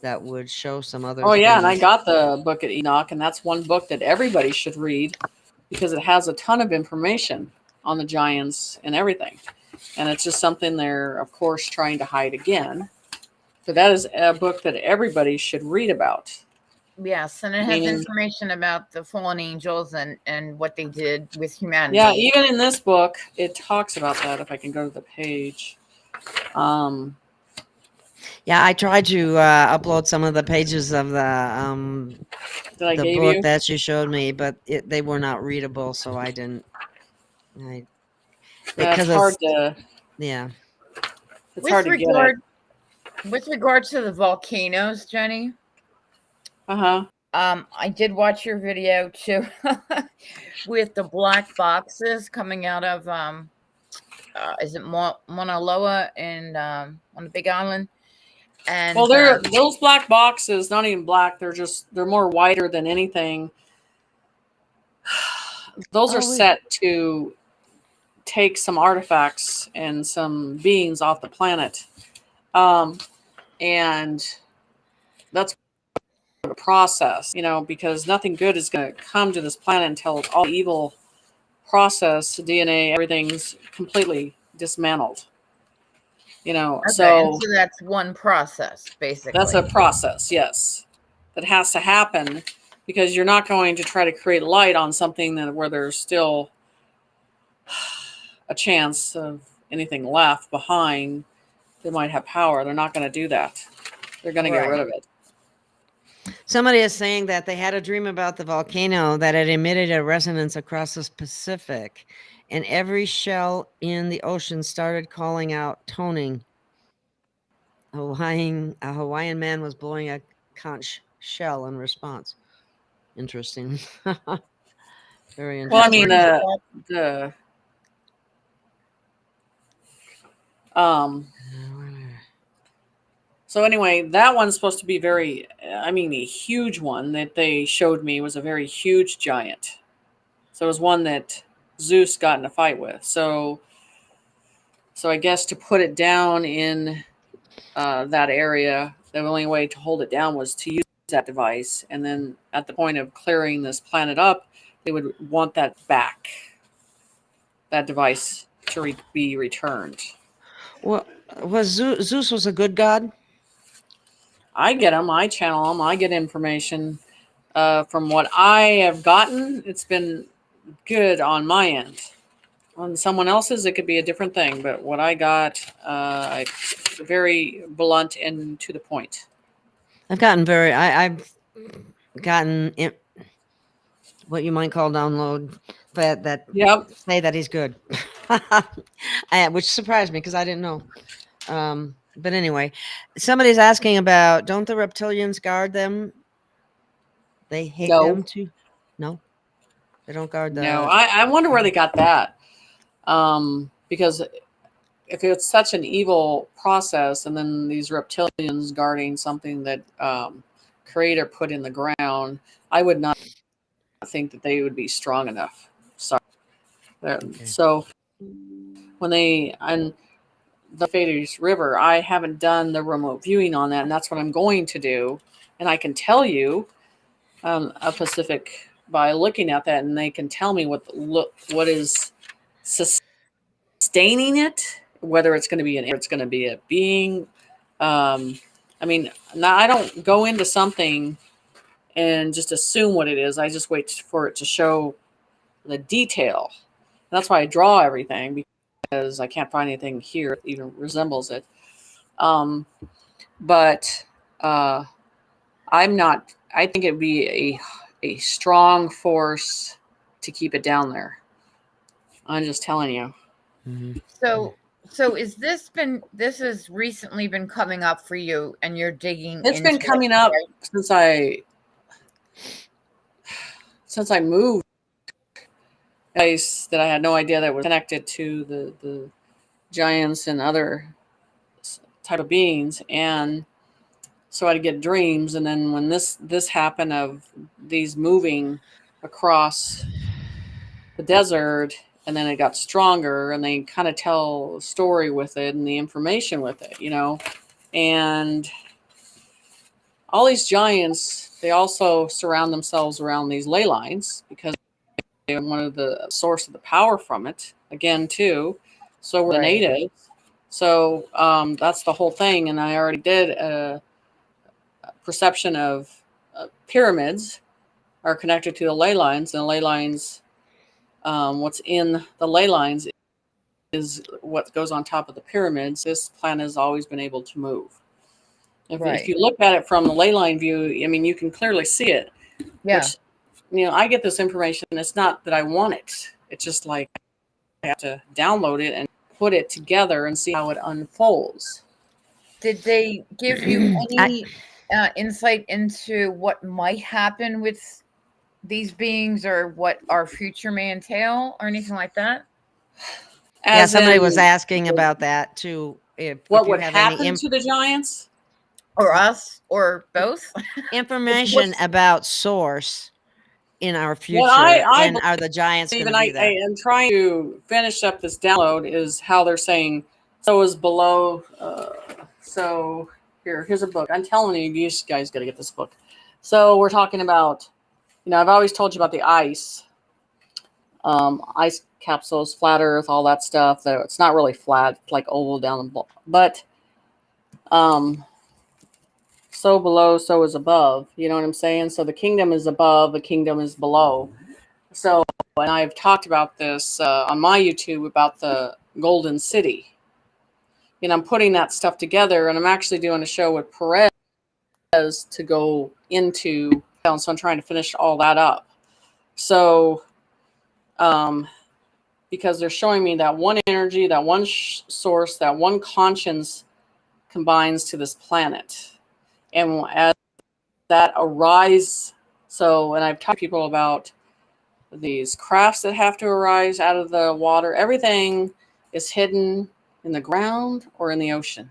that would show some other oh yeah, and I things. got the book of Enoch, and that's one book that everybody should read because it has a ton of information on the giants and everything. And it's just something they're, of course, trying to hide again. But that is a book that everybody should read about. yes, and it has Meaning- information about the fallen angels and what they did with humanity. Yeah, even in this book, it talks about that. If I can go to the page. Yeah, I tried to upload some of the pages of the That I gave book you. that you showed me, but they were not readable, so I didn't. That's Because hard to. yeah. It's hard to get it. With regard to the volcanoes, Jenny, I did watch your video too with the black boxes coming out of is it Mauna Loa and on the Big Island? And Well, those black boxes, not even black, they're more whiter than anything. Those are set to take some artifacts and some beings off the planet. And that's a process, because nothing good is going to come to this planet until all evil process, DNA, everything's completely dismantled. okay, so that's one process, basically. That's a process, yes, that has to happen, because you're not going to try to create light on something where there's still a chance of anything left behind that might have power. They're not going to do that. They're going to get rid of it. Somebody is saying that they had a dream about the volcano that it emitted a resonance across the Pacific, and every shell in the ocean started calling out, toning. A Hawaiian man was blowing a conch shell in response. Interesting. Very interesting. Well, I mean, so anyway, that one's supposed to be a huge one that they showed me was a very huge giant. So it was one that Zeus got in a fight with. So I guess to put it down in that area, the only way to hold it down was to use that device. And then at the point of clearing this planet up, they would want that back, that device to be returned. Well, Zeus was a good god? I get them. I channel them. I get information. From what I have gotten, it's been good on my end. On someone else's, it could be a different thing. But what I got, very blunt and to the point. I've gotten what you might call download, but say that he's good, which surprised me because I didn't know. But anyway, somebody's asking about, don't the reptilians guard them? They hate them too? No? They don't guard them? No, I wonder where they got that. Because if it's such an evil process, and then these reptilians guarding something that Creator put in the ground, I would not think that they would be strong enough. Sorry. Okay. So when on the Euphrates River, I haven't done the remote viewing on that, and that's what I'm going to do. And I can tell you a Pacific by looking at that, and they can tell me what is sustaining it, whether it's going to be it's going to be a being. I mean, now I don't go into something and just assume what it is. I just wait for it to show the detail. That's why I draw everything, because I can't find anything here that even resembles it. But I'm not. I think it'd be a strong force to keep it down there. I'm just telling you. Mhm. So this has recently been coming up for you, and you're digging It's into been coming up since I moved. Place that I had no idea that was connected to the giants and other type of beings, and so I'd get dreams, and then when this happened of these moving across the desert, and then it got stronger, and they kind of tell a story with it and the information with it, and all these giants, they also surround themselves around these ley lines because they wanted the source of the power from it again too. So were the Right. natives. So that's the whole thing, and I already did a perception of pyramids are connected to the ley lines, and the ley lines, what's in the ley lines is what goes on top of the pyramids. This planet has always been able to move. If you look at it from the ley line view, I mean, you can clearly see it. Yeah. Which, I get this information. It's not that I want it. It's just like I have to download it and put it together and see how it unfolds. Did they give you any insight into what might happen with these beings, or what our future may entail, or anything like that? Yeah, somebody was asking about that too. If what you would have happen any to the giants? Or us, or both? information about source in our future, What I and are the giants going believe, to and be I there? am trying to finish up this download, is how they're saying so is below. So here's a book. I'm telling you guys got to get this book. So we're talking about, I've always told you about the ice capsules, flat Earth, all that stuff. That it's not really flat, it's like oval down the, but so below, so is above. You know what I'm saying? So the kingdom is above, the kingdom is below. So, and I've talked about this on my YouTube about the Golden City. I'm putting that stuff together, and I'm actually doing a show with Perez to go into. So I'm trying to finish all that up. So, because they're showing me that one energy, that one source, that one conscience combines to this planet, and as that arise. So, and I've talked to people about these crafts that have to arise out of the water. Everything is hidden in the ground or in the ocean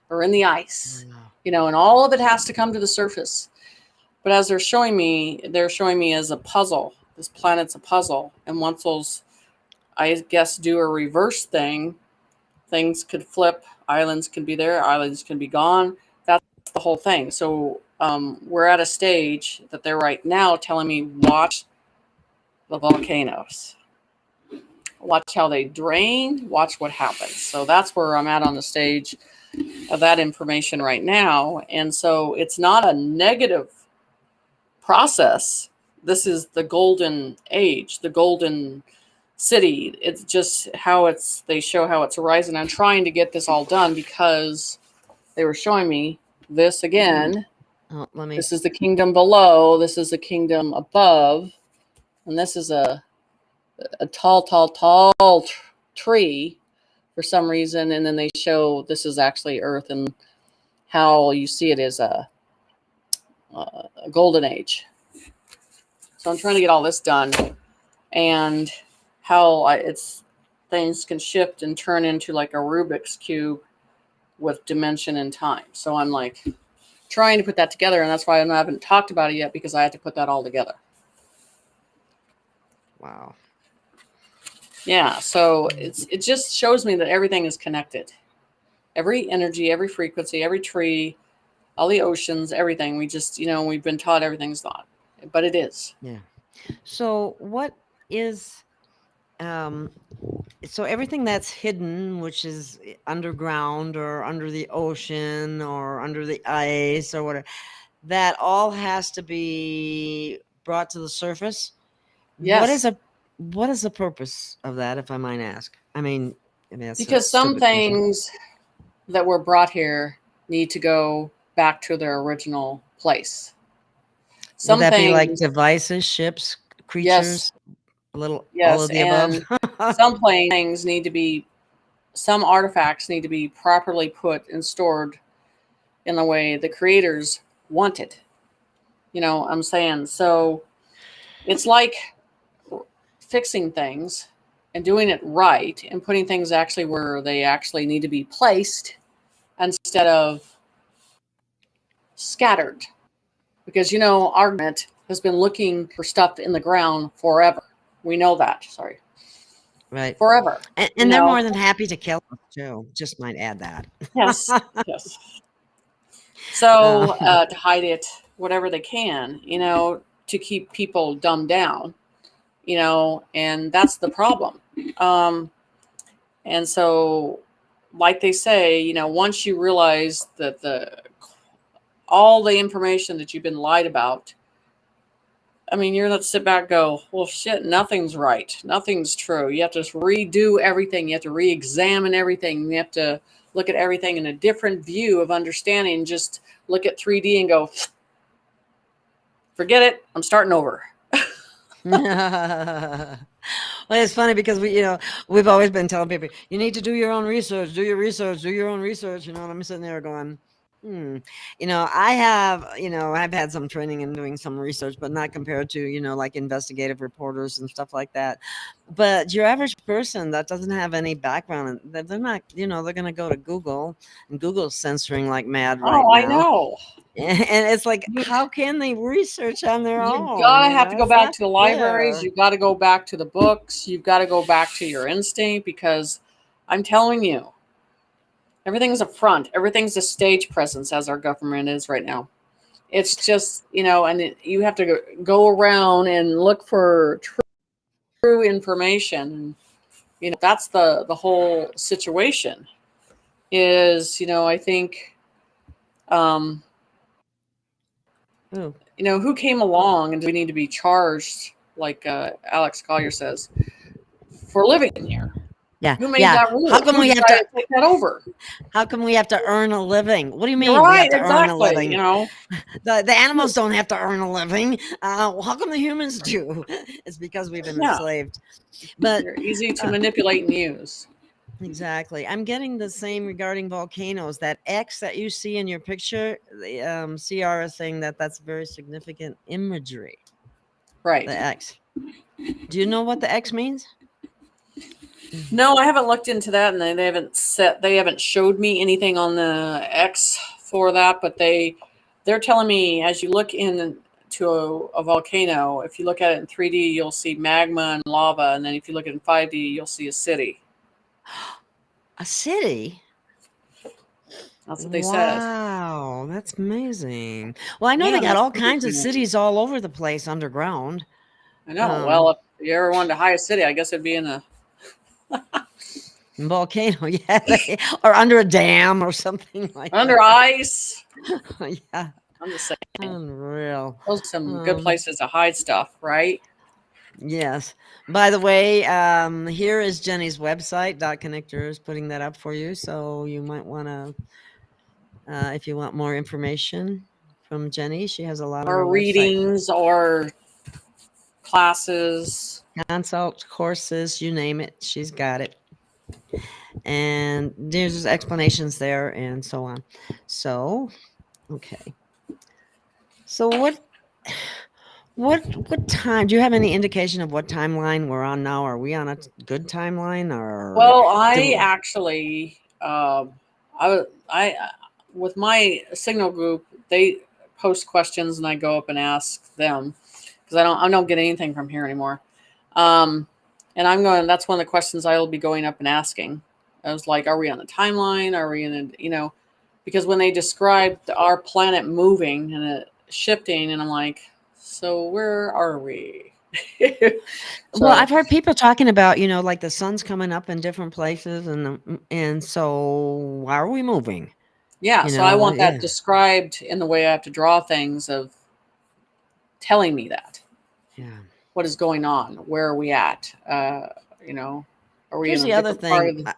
or in the ice, and all of it has to come to the surface. But as they're showing me as a puzzle. This planet's a puzzle. And once those, I guess, do a reverse thing, things could flip. Islands can be there. Islands can be gone. That's the whole thing. So we're at a stage that they're right now telling me, watch the volcanoes. Watch how they drain. Watch what happens. So that's where I'm at on the stage of that information right now. And so it's not a negative process. This is the golden age, the golden city. It's just how they show how it's arising. I'm trying to get this all done because they were showing me this again. This is the kingdom below. This is the kingdom above. And this is a tall tree for some reason. And then they show this is actually Earth, and how you see it is a golden age. So I'm trying to get all this done, and how things can shift and turn into like a Rubik's cube with dimension and time. So I'm like trying to put that together, and that's why I haven't talked about it yet, because I had to put that all together. Wow. Yeah, so it just shows me that everything is connected. Every energy, every frequency, every tree, all the oceans, everything. We just, we've been taught everything's not, but it is. Yeah. So what is, so everything that's hidden, which is underground or under the ocean or under the ice or whatever, that all has to be brought to the surface? Yes. what is the purpose of that, if I might ask? I mean, that's a Because some stupid question. things that were brought here need to go back to their original place. Would Some that be like things, devices, ships, yes, creatures, all yes, of the above? and some things need to be, some artifacts need to be properly put and stored in the way the creators wanted. You know, I'm saying, so it's like fixing things and doing it right and putting things actually where they actually need to be placed instead of scattered. Because, you know, our government has been looking for stuff in the ground forever. We know that. Sorry. Right. Forever. And they're more than happy to kill us too. Just might add that. Yes. Yes. So to hide it, whatever they can, you know, to keep people dumbed down, you know, and that's the problem. And so, like they say, you know, once you realize that all the information that you've been lied about, I mean, you're going to sit back and go, well, shit, nothing's right. Nothing's true. You have to redo everything. You have to re-examine everything. You have to look at everything in a different view of understanding. Just look at 3D and go, forget it. I'm starting over. Well, it's funny because we've always been telling people, you need to do your own research, do your own research, and I'm sitting there going, I've had some training and doing some research, but not compared to, like investigative reporters and stuff like that. But your average person that doesn't have any background, they're not, they're going to go to Google, and Google's censoring like mad right Oh, I now. know. And it's like, how can they research on their own? You've got to have to go It's back not to the libraries. fair. You've got to go back to the books. You've got to go back to your instinct, because I'm telling you, everything's a front. Everything's a stage presence, as our government is right now. It's just, and you have to go around and look for true information. That's the whole situation is, I think, Ooh. who came along and do we need to be charged, like Alex Collier says, for living here? Yeah. Who made that rule? How come Who we have decided to take that over? How come we have to earn a living? What do you mean You're we right, have to earn a exactly. living? The animals don't have to earn a living. How come the humans do? It's because we've been Yeah. enslaved. But They're easy to manipulate and use. exactly. I'm getting the same regarding volcanoes. That X that you see in your picture, the Sierra is saying that's very significant imagery. Right. The X. Do you know what the X means? No, I haven't looked into that, and they haven't showed me anything on the X for that, but they're telling me as you look into a volcano, if you look at it in 3D, you'll see magma and lava, and then if you look at it in 5D, you'll see a city. A city? That's what they said. Wow, that's amazing. Well, I know they got all kinds of cities all over the place underground. I know. Well, if you ever wanted to hide a city, I guess it'd be in a volcano, yeah, or under a dam or something like under that. ice. Yeah, I'm just saying. unreal. Those are some good places to hide stuff, right? Yes. By the way, here is Jenny's website. Dot Connector is putting that up for you, so you might want to, if you want more information from Jenny, she has a lot on her readings website. or classes, consult courses, you name it, she's got it. And there's explanations there and so on. So, okay. So what time, do you have any indication of what timeline we're on now? Are we on a good timeline, or? Well, I actually, with my signal group, they post questions and I go up and ask them, because I don't get anything from here anymore. And that's one of the questions I will be going up and asking. I was like, are we on the timeline? Are we in a, because when they described our planet moving and it shifting, and I'm like, so where are we? Well, I've heard people talking about, like the sun's coming up in different places, and so why are we moving? Yeah, so I want that described in the way I have to draw things, of telling me that. Yeah. what is going on. Where are we at? You know, are we Here's in the a other different part thing of the...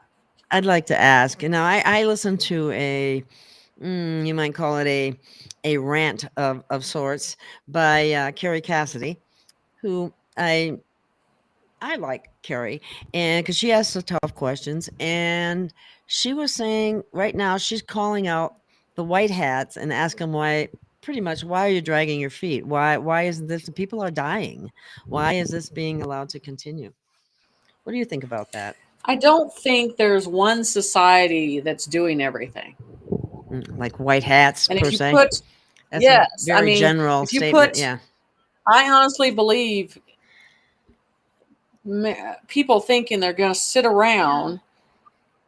I'd like to ask. You know, I listen to you might call it a rant of sorts by Carrie Cassidy, who I like Carrie, and because she asks the tough questions, and she was saying right now she's calling out the white hats and asking why, pretty much, why are you dragging your feet? Why isn't this? People are dying. Why is this being allowed to continue? What do you think about that? I don't think there's one society that's doing everything. Like white hats And per if you se? put, That's a yes, I very mean, general if you statement. put, Yeah. I honestly believe people thinking they're going to sit around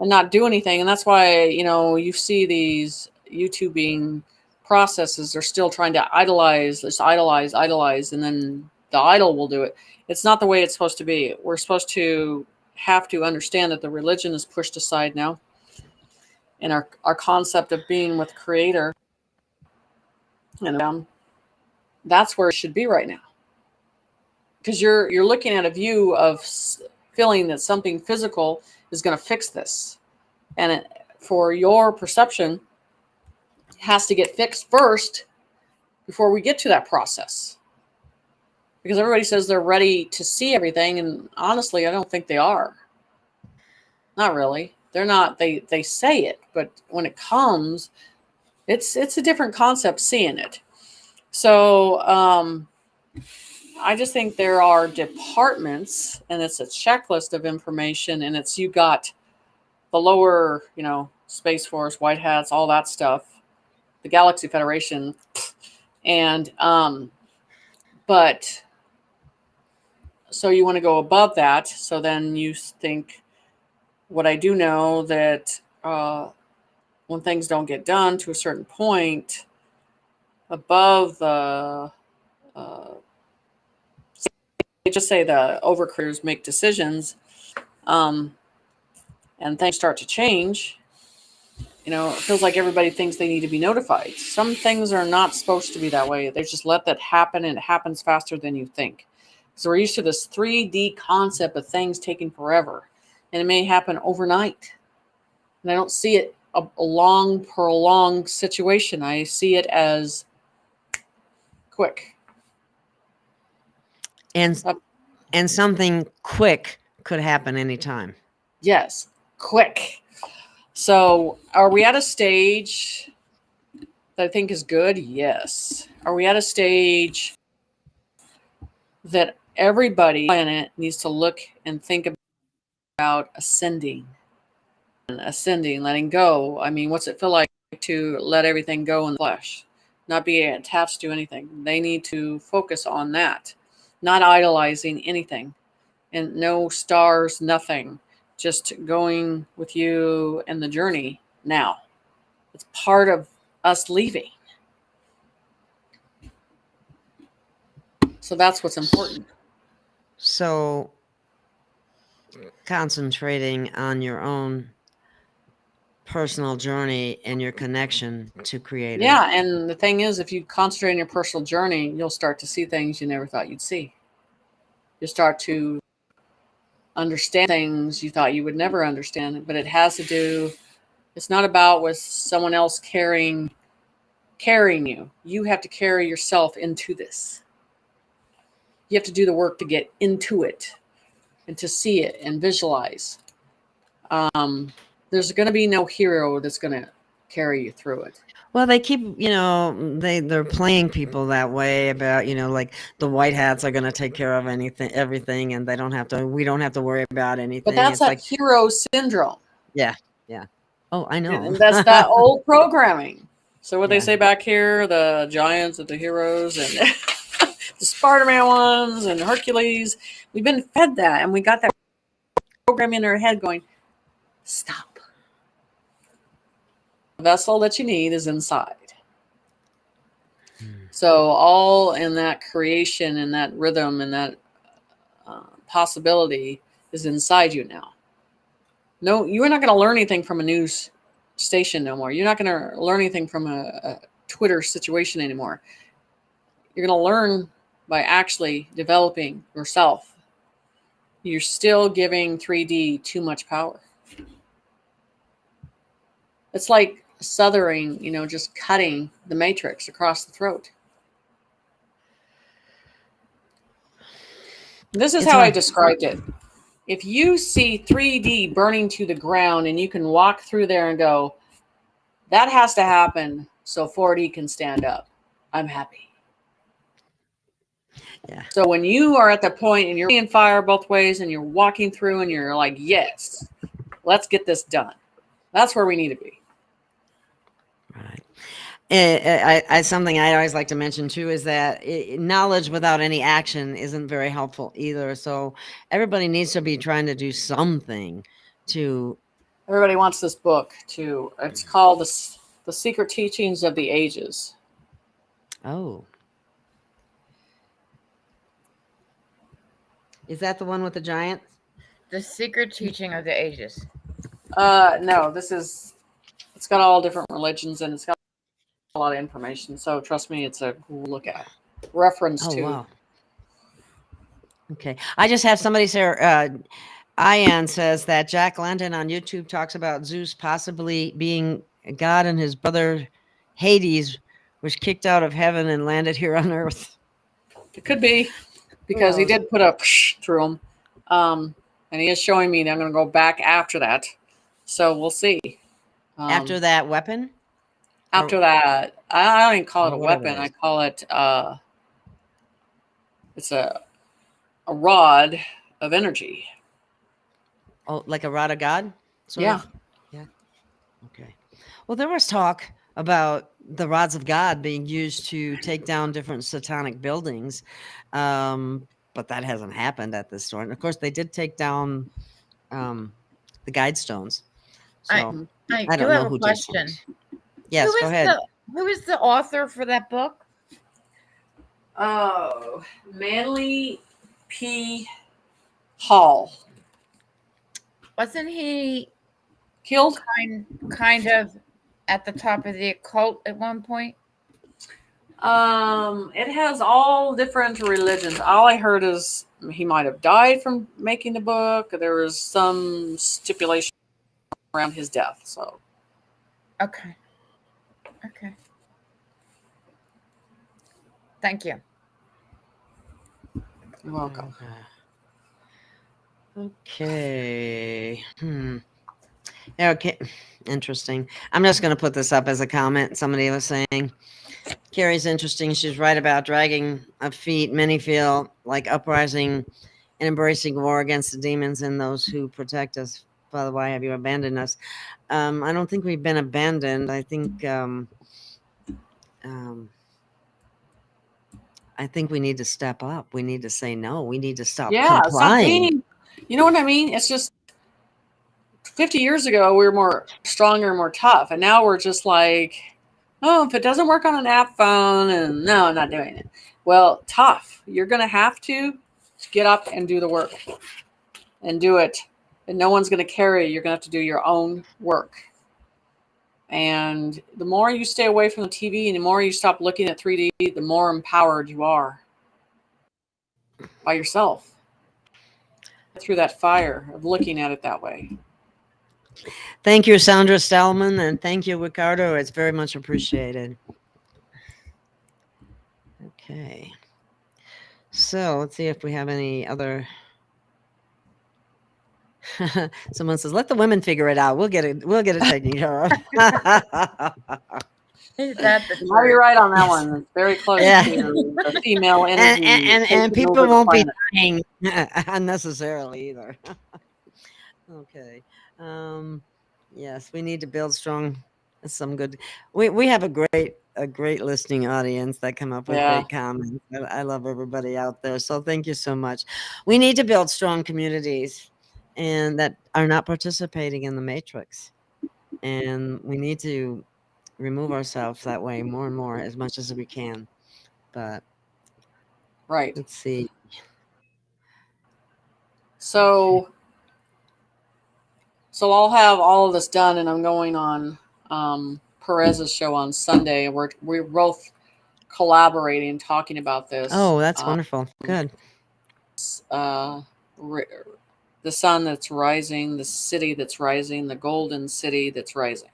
and not do anything. And that's why, you know, you see these YouTubing processes, they're still trying to idolize, let's idolize, and then the idol will do it. It's not the way it's supposed to be. We're supposed to have to understand that the religion is pushed aside now. And our concept of being with Creator, and that's where it should be right now. Because you're looking at a view of feeling that something physical is going to fix this, and for your perception, it has to get fixed first before we get to that process. Because everybody says they're ready to see everything, and honestly, I don't think they are. Not really. They're not. They say it, but when it comes, it's a different concept seeing it. So I just think there are departments, and it's a checklist of information, and it's, you got the lower, you know, Space Force, White Hats, all that stuff, the Galaxy Federation, and but so you want to go above that. So then you think, what I do know that when things don't get done to a certain point above the just say the overcrews make decisions, and things start to change, you know, it feels like everybody thinks they need to be notified. Some things are not supposed to be that way. They just let that happen, and it happens faster than you think. So we're used to this 3D concept of things taking forever, and it may happen overnight. And I don't see it a long, prolonged situation. I see it as quick. And something quick could happen anytime. Yes, quick. So are we at a stage that I think is good? Yes. Are we at a stage that everybody on it needs to look and think about ascending, letting go? I mean, what's it feel like to let everything go in the flesh, not be attached to anything? They need to focus on that, not idolizing anything, and no stars, nothing, just going with you and the journey now. It's part of us leaving. So that's what's important. So concentrating on your own personal journey and your connection to Creator. Yeah, and the thing is, if you concentrate on your personal journey, you'll start to see things you never thought you'd see. You'll start to understand things you thought you would never understand, but it has to do, it's not about with someone else carrying you. You have to carry yourself into this. You have to do the work to get into it and to see it and visualize. There's going to be no hero that's going to carry you through it. Well, they keep, you know, they're playing people that way about, you know, like the white hats are going to take care of everything, and we don't have to worry about anything. But that's it's that like hero syndrome. Yeah. Oh, I know. And that's that old programming. So what they Yeah. say back here, the giants and the heroes and the Spider-Man ones and Hercules, we've been fed that, and we got that program in our head going, stop. The vessel that you need is inside. So all in that creation and that rhythm and that possibility is inside you now. No, you're not going to learn anything from a news station no more. You're not going to learn anything from a Twitter situation anymore. You're going to learn by actually developing yourself, you're still giving 3D too much power. It's like southering, just cutting the matrix across the throat. This is how I described it. If you see 3D burning to the ground and you can walk through there and go, that has to happen so 4D can stand up, I'm happy. Yeah. So when you are at the point and you're seeing fire both ways and you're walking through and you're like, yes, let's get this done. That's where we need to be. Right. Something I always like to mention too is that knowledge without any action isn't very helpful either. So everybody needs to be trying to do something to. Everybody wants this book too. It's called The Secret Teachings of the Ages. Oh. Is that the one with the giants? The Secret Teaching of the Ages. No, it's got all different religions and it's got a lot of information. So trust me, it's a cool look at. Reference to. Wow. Okay. I just have somebody say, Ian says that Jack London on YouTube talks about Zeus possibly being God and his brother Hades was kicked out of heaven and landed here on earth. It could be, because he did put a through him. And he is showing me that I'm going to go back after that. So we'll see. After that weapon? After that, I don't even call it a weapon. I call it, it's a rod of energy. Oh, like a rod of God? Yeah. Yeah. Okay. Well, there was talk about the rods of God being used to take down different satanic buildings. But that hasn't happened at this store. And of course, they did take down the guide stones. So I don't do know have who a question. Yes, go ahead. Who is the author for that book? Oh, Manly P. Hall. Wasn't he Killed? kind of at the top of the occult at one point? It has all different religions. All I heard is he might have died from making the book. There was some stipulation around his death. So, okay. Thank you. You're welcome. Okay. Okay. Interesting. I'm just going to put this up as a comment. Somebody was saying, Carrie's interesting. She's right about dragging of feet. Many feel like uprising and embracing war against the demons and those who protect us. Father, why have you abandoned us? I don't think we've been abandoned. I think we need to step up. We need to say no. We need to stop complying. You know what I mean? It's just 50 years ago, we were more stronger and more tough. And now we're just like, oh, if it doesn't work on an app phone, and no, I'm not doing it. Well, tough. You're going to have to get up and do the work and do it. And no one's going to carry you. You're going to have to do your own work. And the more you stay away from the TV and the more you stop looking at 3D, the more empowered you are by yourself. Through that fire of looking at it that way. Thank you, Sandra Stallman, and thank you, Ricardo. It's very much appreciated. Okay. So let's see if we have any other. Someone says, "Let the women figure it out. We'll get it taken care of." Now you're right on that one. It's very close to the female energy. And people won't be dying unnecessarily either. Okay. Yes, we need to build strong. Some good. We have a great listening audience that come up with great comments. I love everybody out there. So thank you so much. We need to build strong communities and that are not participating in the matrix. And we need to remove ourselves that way more and more as much as we can. But let's see. So I'll have all of this done, and I'm going on Perez's show on Sunday. We're both collaborating, talking about this. Oh, that's wonderful. Good. The sun that's rising, the city that's rising, the golden city that's rising.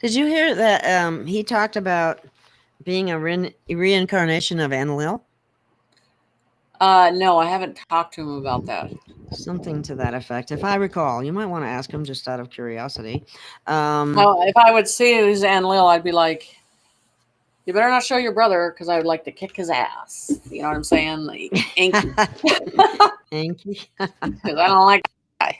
Did you hear that he talked about being a reincarnation of Enlil? No, I haven't talked to him about that. Something to that effect, if I recall. You might want to ask him just out of curiosity. Well, if I would see it was Enlil, I'd be like, you better not show your brother, because I would like to kick his ass. You know what I'm saying? Like, Inky. Inky. Because I don't like that guy.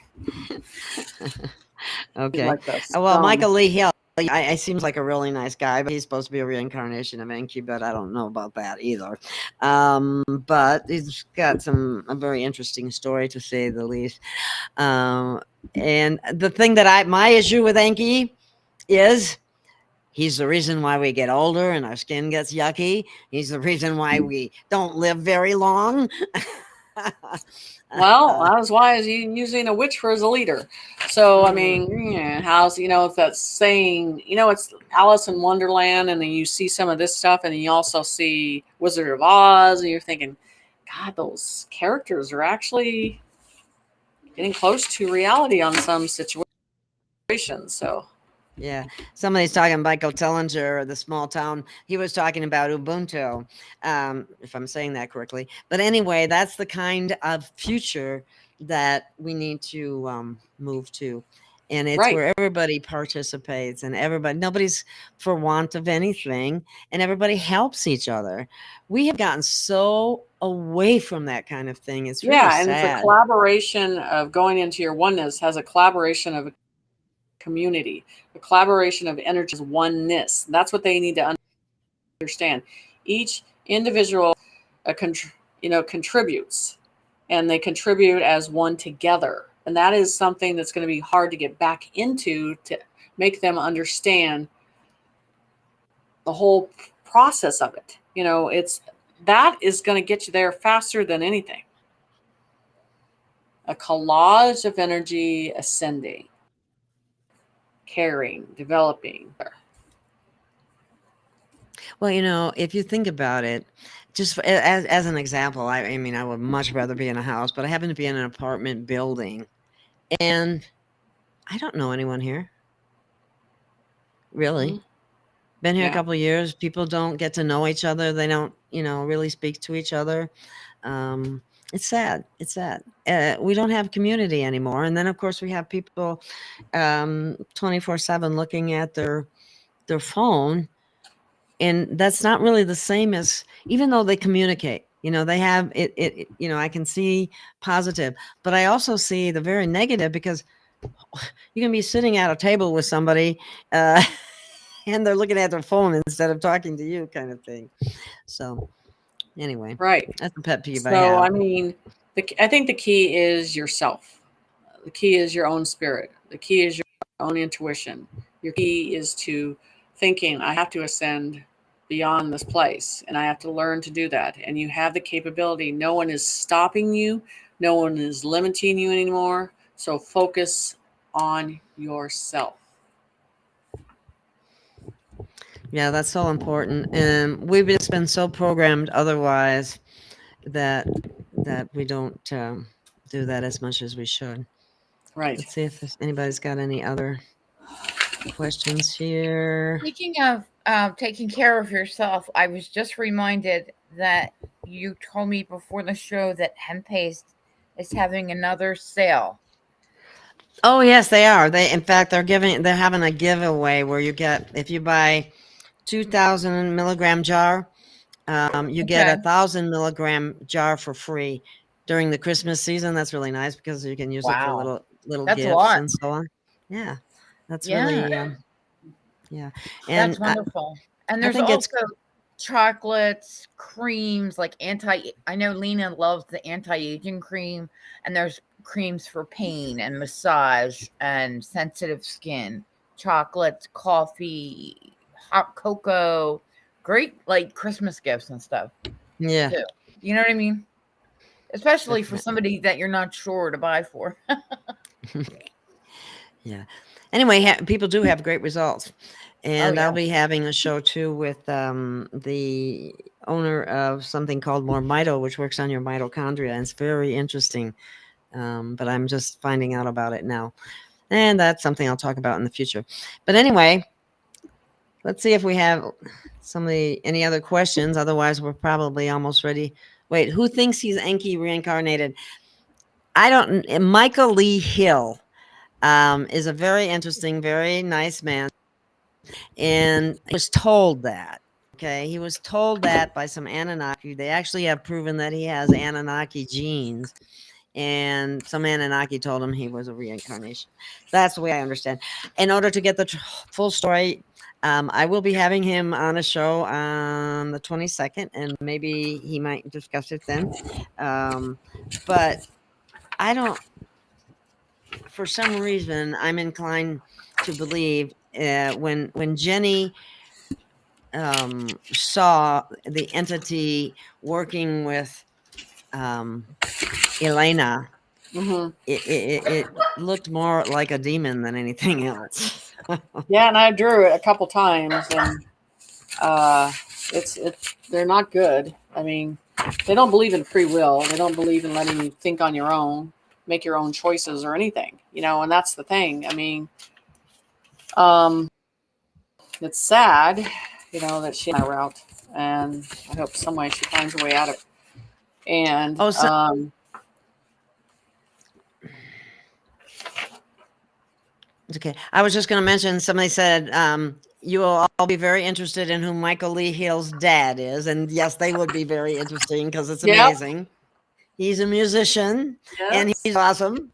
Okay. Like this. Well, Michael Lee Hill, I seems like a really nice guy, but he's supposed to be a reincarnation of Enki, but I don't know about that either. But he's got a very interesting story, to say the least. And the thing that my issue with Enki is, he's the reason why we get older and our skin gets yucky. He's the reason why we don't live very long. Well, that was why he's using a witch for as a leader. So, I mean, how's, if that's saying, it's Alice in Wonderland, and then you see some of this stuff, and then you also see Wizard of Oz, and you're thinking, God, those characters are actually getting close to reality on some situations. So, yeah, somebody's talking Michael Tellinger, the small town. He was talking about Ubuntu, if I'm saying that correctly. But anyway, that's the kind of future that we need to move to. And it's where everybody participates, and nobody's for want of anything, and everybody helps each other. We have gotten so away from that kind of thing. It's really sad. It's a collaboration of going into your oneness, has a collaboration of community, a collaboration of energy, oneness. That's what they need to understand. Each individual contributes, and they contribute as one together, and that is something that's going to be hard to get back into, to make them understand the whole process of it. That is going to get you there faster than anything. A collage of energy ascending, caring, developing. Well, if you think about it, just as an example, I mean, I would much rather be in a house, but I happen to be in an apartment building, and I don't know anyone here. Really. Mm-hmm. Been here a couple of years. People don't get to know each other. They don't, really speak to each other. It's sad. It's sad. We don't have community anymore. And then, of course, we have people 24/7 looking at their phone. And that's not really the same as, even though they communicate, they have it, I can see positive, but I also see the very negative, because you can be sitting at a table with somebody and they're looking at their phone instead of talking to you, kind of thing. So anyway, that's a pet peeve I have. I mean, I think the key is yourself. The key is your own spirit. The key is your own intuition. Your key is to thinking, I have to ascend beyond this place, and I have to learn to do that. And you have the capability. No one is stopping you. No one is limiting you anymore. So focus on yourself. Yeah, that's so important. And we've just been so programmed otherwise that we don't do that as much as we should. Right. Let's see if anybody's got any other questions here. Speaking of taking care of yourself, I was just reminded that you told me before the show that Hemp Paste is having another sale. Oh yes, they are. In fact, they're having a giveaway where you get, if you buy 2,000 milligram jar, you get 1,000 milligram jar for free during the Christmas season. That's really nice, because you can use it for little That's gifts and so on. Yeah, that's really and that's wonderful. And there's also chocolates, creams, like I know Lena loves the anti-aging cream, and there's creams for pain and massage and sensitive skin, chocolates, coffee, hot cocoa, great like Christmas gifts and stuff. Yeah. Too. You know what I mean? Especially for somebody that you're not sure to buy for. Yeah. anyway, people do have great results. And yeah. I'll be having a show too with the owner of something called More Mito, which works on your mitochondria. And it's very interesting. But I'm just finding out about it now. And that's something I'll talk about in the future. But anyway, let's see if we have any other questions. Otherwise, we're probably almost ready. Wait, who thinks he's Enki reincarnated? I don't. Michael Lee Hill is a very interesting, very nice man. And he was told that. Okay. He was told that by some Anunnaki. They actually have proven that he has Anunnaki genes. And some Anunnaki told him he was a reincarnation. That's the way I understand. In order to get the full story, I will be having him on a show on the 22nd, and maybe he might discuss it then. But I don't, for some reason, I'm inclined to believe when Jenny saw the entity working with Elena, it looked more like a demon than anything else. Yeah, and I drew it a couple times, and they're not good. I mean, they don't believe in free will. They don't believe in letting you think on your own, make your own choices or anything, and that's the thing. I mean, it's sad, that she's on that route, and I hope some way she finds a way out of it. And okay. I was just going to mention, somebody said, you will all be very interested in who Michael Lee Hill's dad is. And yes, they would be very interesting because it's amazing. Yep. He's a musician, yes, and he's awesome.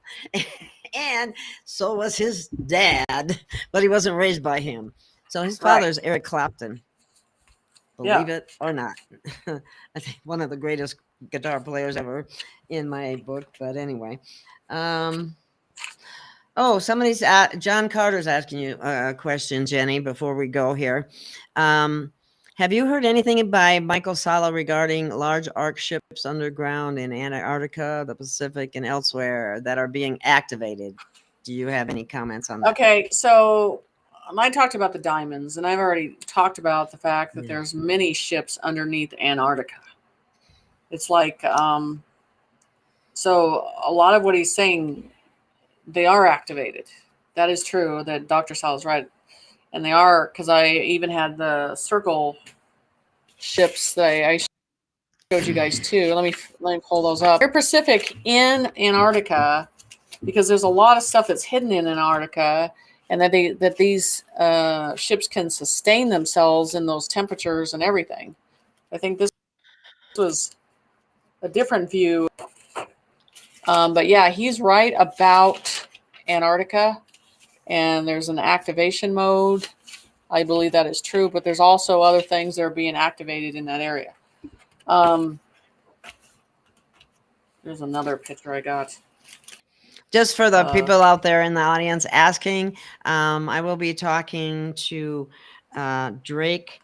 And so was his dad, but he wasn't raised by him. So his father's Eric Clapton. Believe it or not. I think one of the greatest guitar players ever in my book. But anyway. Somebody's John Carter's asking you a question, Jenny, before we go here. Have you heard anything by Michael Sala regarding large arc ships underground in Antarctica, the Pacific, and elsewhere that are being activated? Do you have any comments on that? Okay, so I talked about the diamonds, and I've already talked about the fact that there's many ships underneath Antarctica. It's like, so a lot of what he's saying, they are activated. That is true. That Dr. Sal is right, and they are, because I even had the circle ships that I showed you guys too. Let me pull those up. They're Pacific in Antarctica, because there's a lot of stuff that's hidden in Antarctica, and that these ships can sustain themselves in those temperatures and everything. I think this was a different view. But yeah, he's right about Antarctica, and there's an activation mode. I believe that is true, but there's also other things that are being activated in that area. There's another picture I got. Just for the people out there in the audience asking, I will be talking to Drake.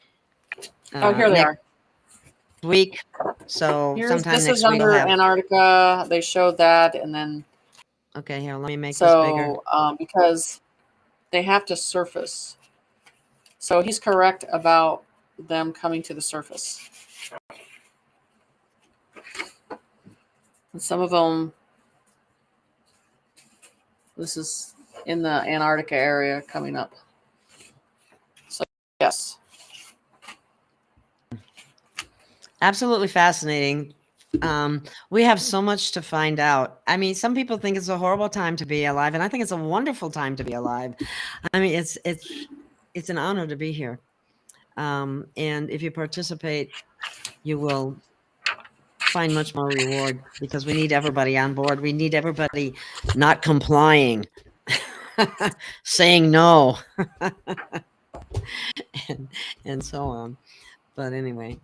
Here they are. Week. So sometime this next is week under Antarctica. They showed that, and then okay, here, let me make this bigger. Because they have to surface. So he's correct about them coming to the surface. And some of them, this is in the Antarctica area coming up. So yes. Absolutely fascinating. We have so much to find out. I mean, some people think it's a horrible time to be alive, and I think it's a wonderful time to be alive. I mean, it's an honor to be here. And if you participate, you will find much more reward, because we need everybody on board. We need everybody not complying, saying no, and so on. But anyway.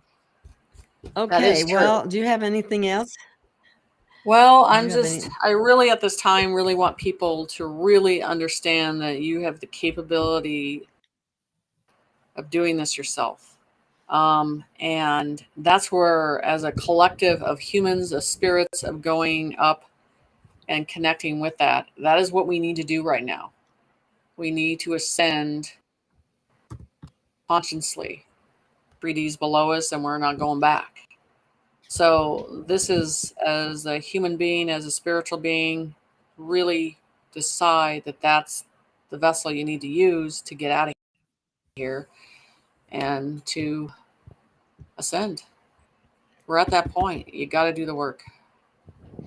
Okay, well, do you have anything else? Well, I really at this time really want people to really understand that you have the capability of doing this yourself. And that's where, as a collective of humans, of spirits, of going up and connecting with that is what we need to do right now. We need to ascend consciously. 3D's below us and we're not going back. So this is, as a human being, as a spiritual being, really decide that that's the vessel you need to use to get out of here and to ascend. We're at that point. You got to do the work.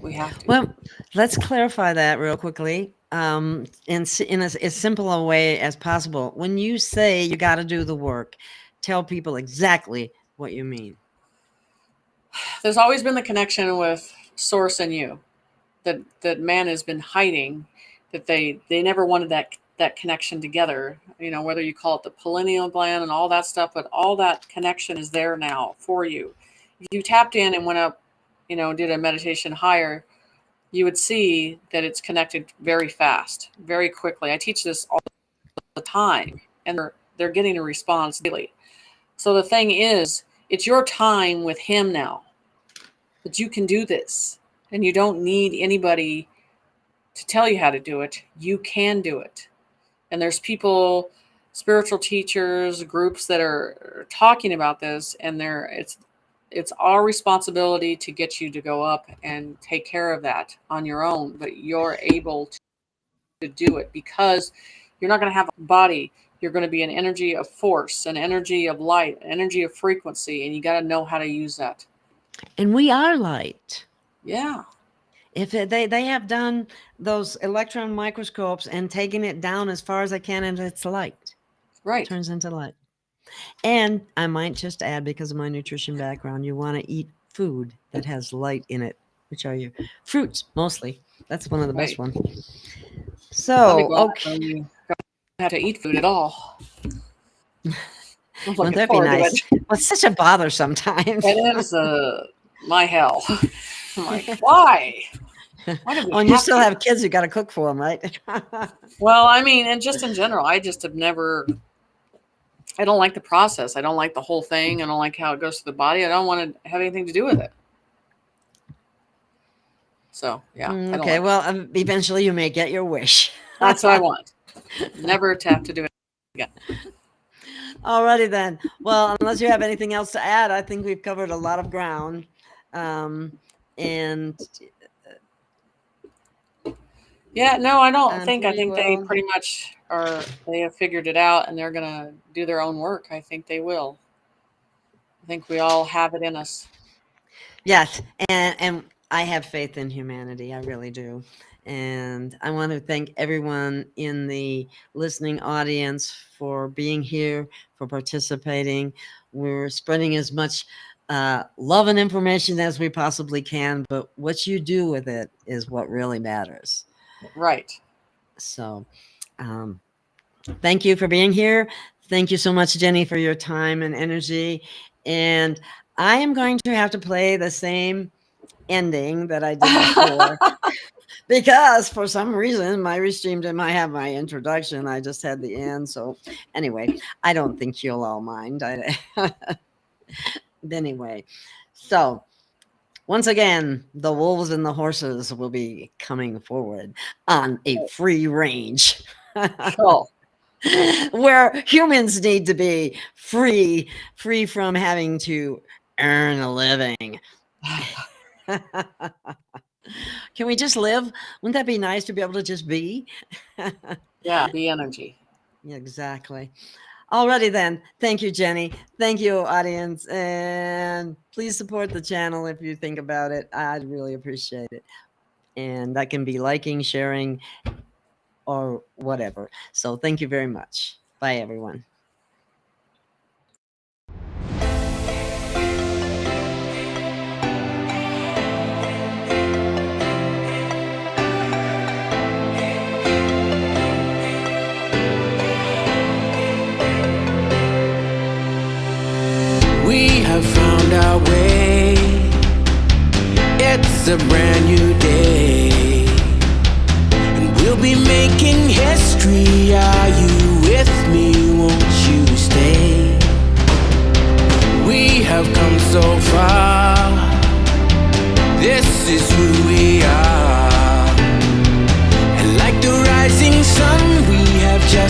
We have to. Well, let's clarify that real quickly. In as simple a way as possible. When you say you got to do the work, tell people exactly what you mean. There's always been the connection with Source and you that man has been hiding, that they never wanted that connection together. You know, whether you call it the pineal gland and all that stuff, but all that connection is there now for you. If you tapped in and went up, you know, did a meditation higher, you would see that it's connected very fast, very quickly. I teach this all the time, and they're getting a response daily. So the thing is, it's your time with him now, that you can do this, and you don't need anybody to tell you how to do it. You can do it. And there's people, spiritual teachers, groups that are talking about this, and it's our responsibility to get you to go up and take care of that on your own, but you're able to do it because you're not going to have a body. You're going to be an energy of force, an energy of light, an energy of frequency, and you got to know how to use that. And we are light. Yeah. If they have done those electron microscopes and taken it down as far as I can, and it's light. Right. It turns into light. And I might just add, because of my nutrition background, you want to eat food that has light in it, which are your fruits mostly. That's one of the best ones. So, okay. You don't have to eat food at all. Wouldn't that be nice? Well, it's such a bother sometimes. It is my hell. I'm like, why? And you still have kids, you got to cook for them, right? Well, I mean, and just in general, I just have never... I don't like the process. I don't like the whole thing. I don't like how it goes to the body. I don't want to have anything to do with it. So, yeah. Okay. Well, eventually you may get your wish. That's what I want. Never to have to do it again. Alrighty then. Well, unless you have anything else to add, I think we've covered a lot of ground. And yeah, no, I don't think. I think they pretty much they have figured it out, and they're going to do their own work. I think they will. I think we all have it in us. Yes. And I have faith in humanity. I really do. And I want to thank everyone in the listening audience for being here, for participating. We're spreading as much love and information as we possibly can, but what you do with it is what really matters. Right. So thank you for being here. Thank you so much, Jenny, for your time and energy. And I am going to have to play the same ending that I did before. Because for some reason my restream didn't have my introduction. I just had the end. So anyway, I don't think you'll all mind. Anyway, so once again, the wolves and the horses will be coming forward on a free range. Cool. Where humans need to be free from having to earn a living. Can we just live? Wouldn't that be nice to be able to just be? Yeah, be energy. Yeah, exactly. Alrighty then. Thank you, Jenny. Thank you, audience. And please support the channel if you think about it. I'd really appreciate it. And that can be liking, sharing, or whatever. So thank you very much. Bye, everyone. We have found our way. It's a brand new day, and we'll be making history. Are you with me? Won't you stay? We have come so far. This is who we are, and like the rising sun, we have just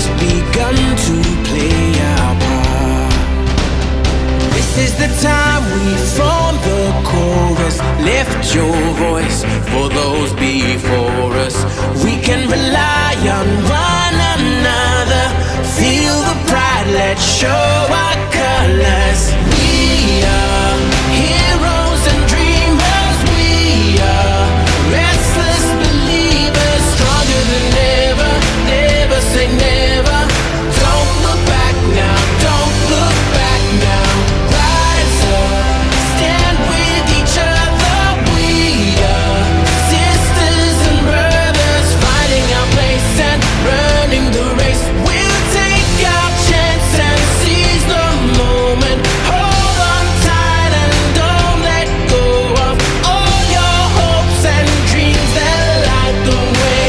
begun to play our part. This is the time we form the chorus. Lift your voice for those before us. We can rely on one another. Feel the pride, let's show our colors. We are heroes and dreamers. We are restless believers, stronger than ever. Never say never. Don't look back now. Don't look back now. Rise up, stand with each other. We are sisters and brothers, fighting our place and running the race. We'll take our chance and seize the moment. Hold on tight and don't let go of all your hopes and dreams that light the way.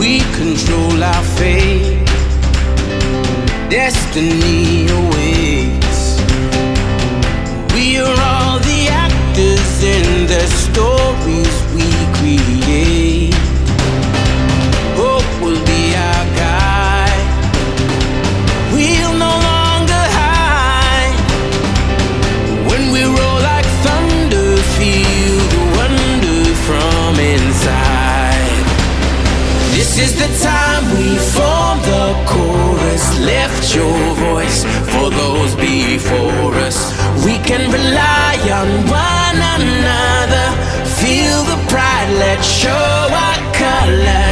We control our fate. Destiny awaits. We are all the actors in the stories we create. Hope will be our guide. We'll no longer hide. When we roll like thunder, feel the wonder from inside. This is the time we form the chorus. Lift your voice for those before us. We can rely on one another. Feel the pride, let's show our colors.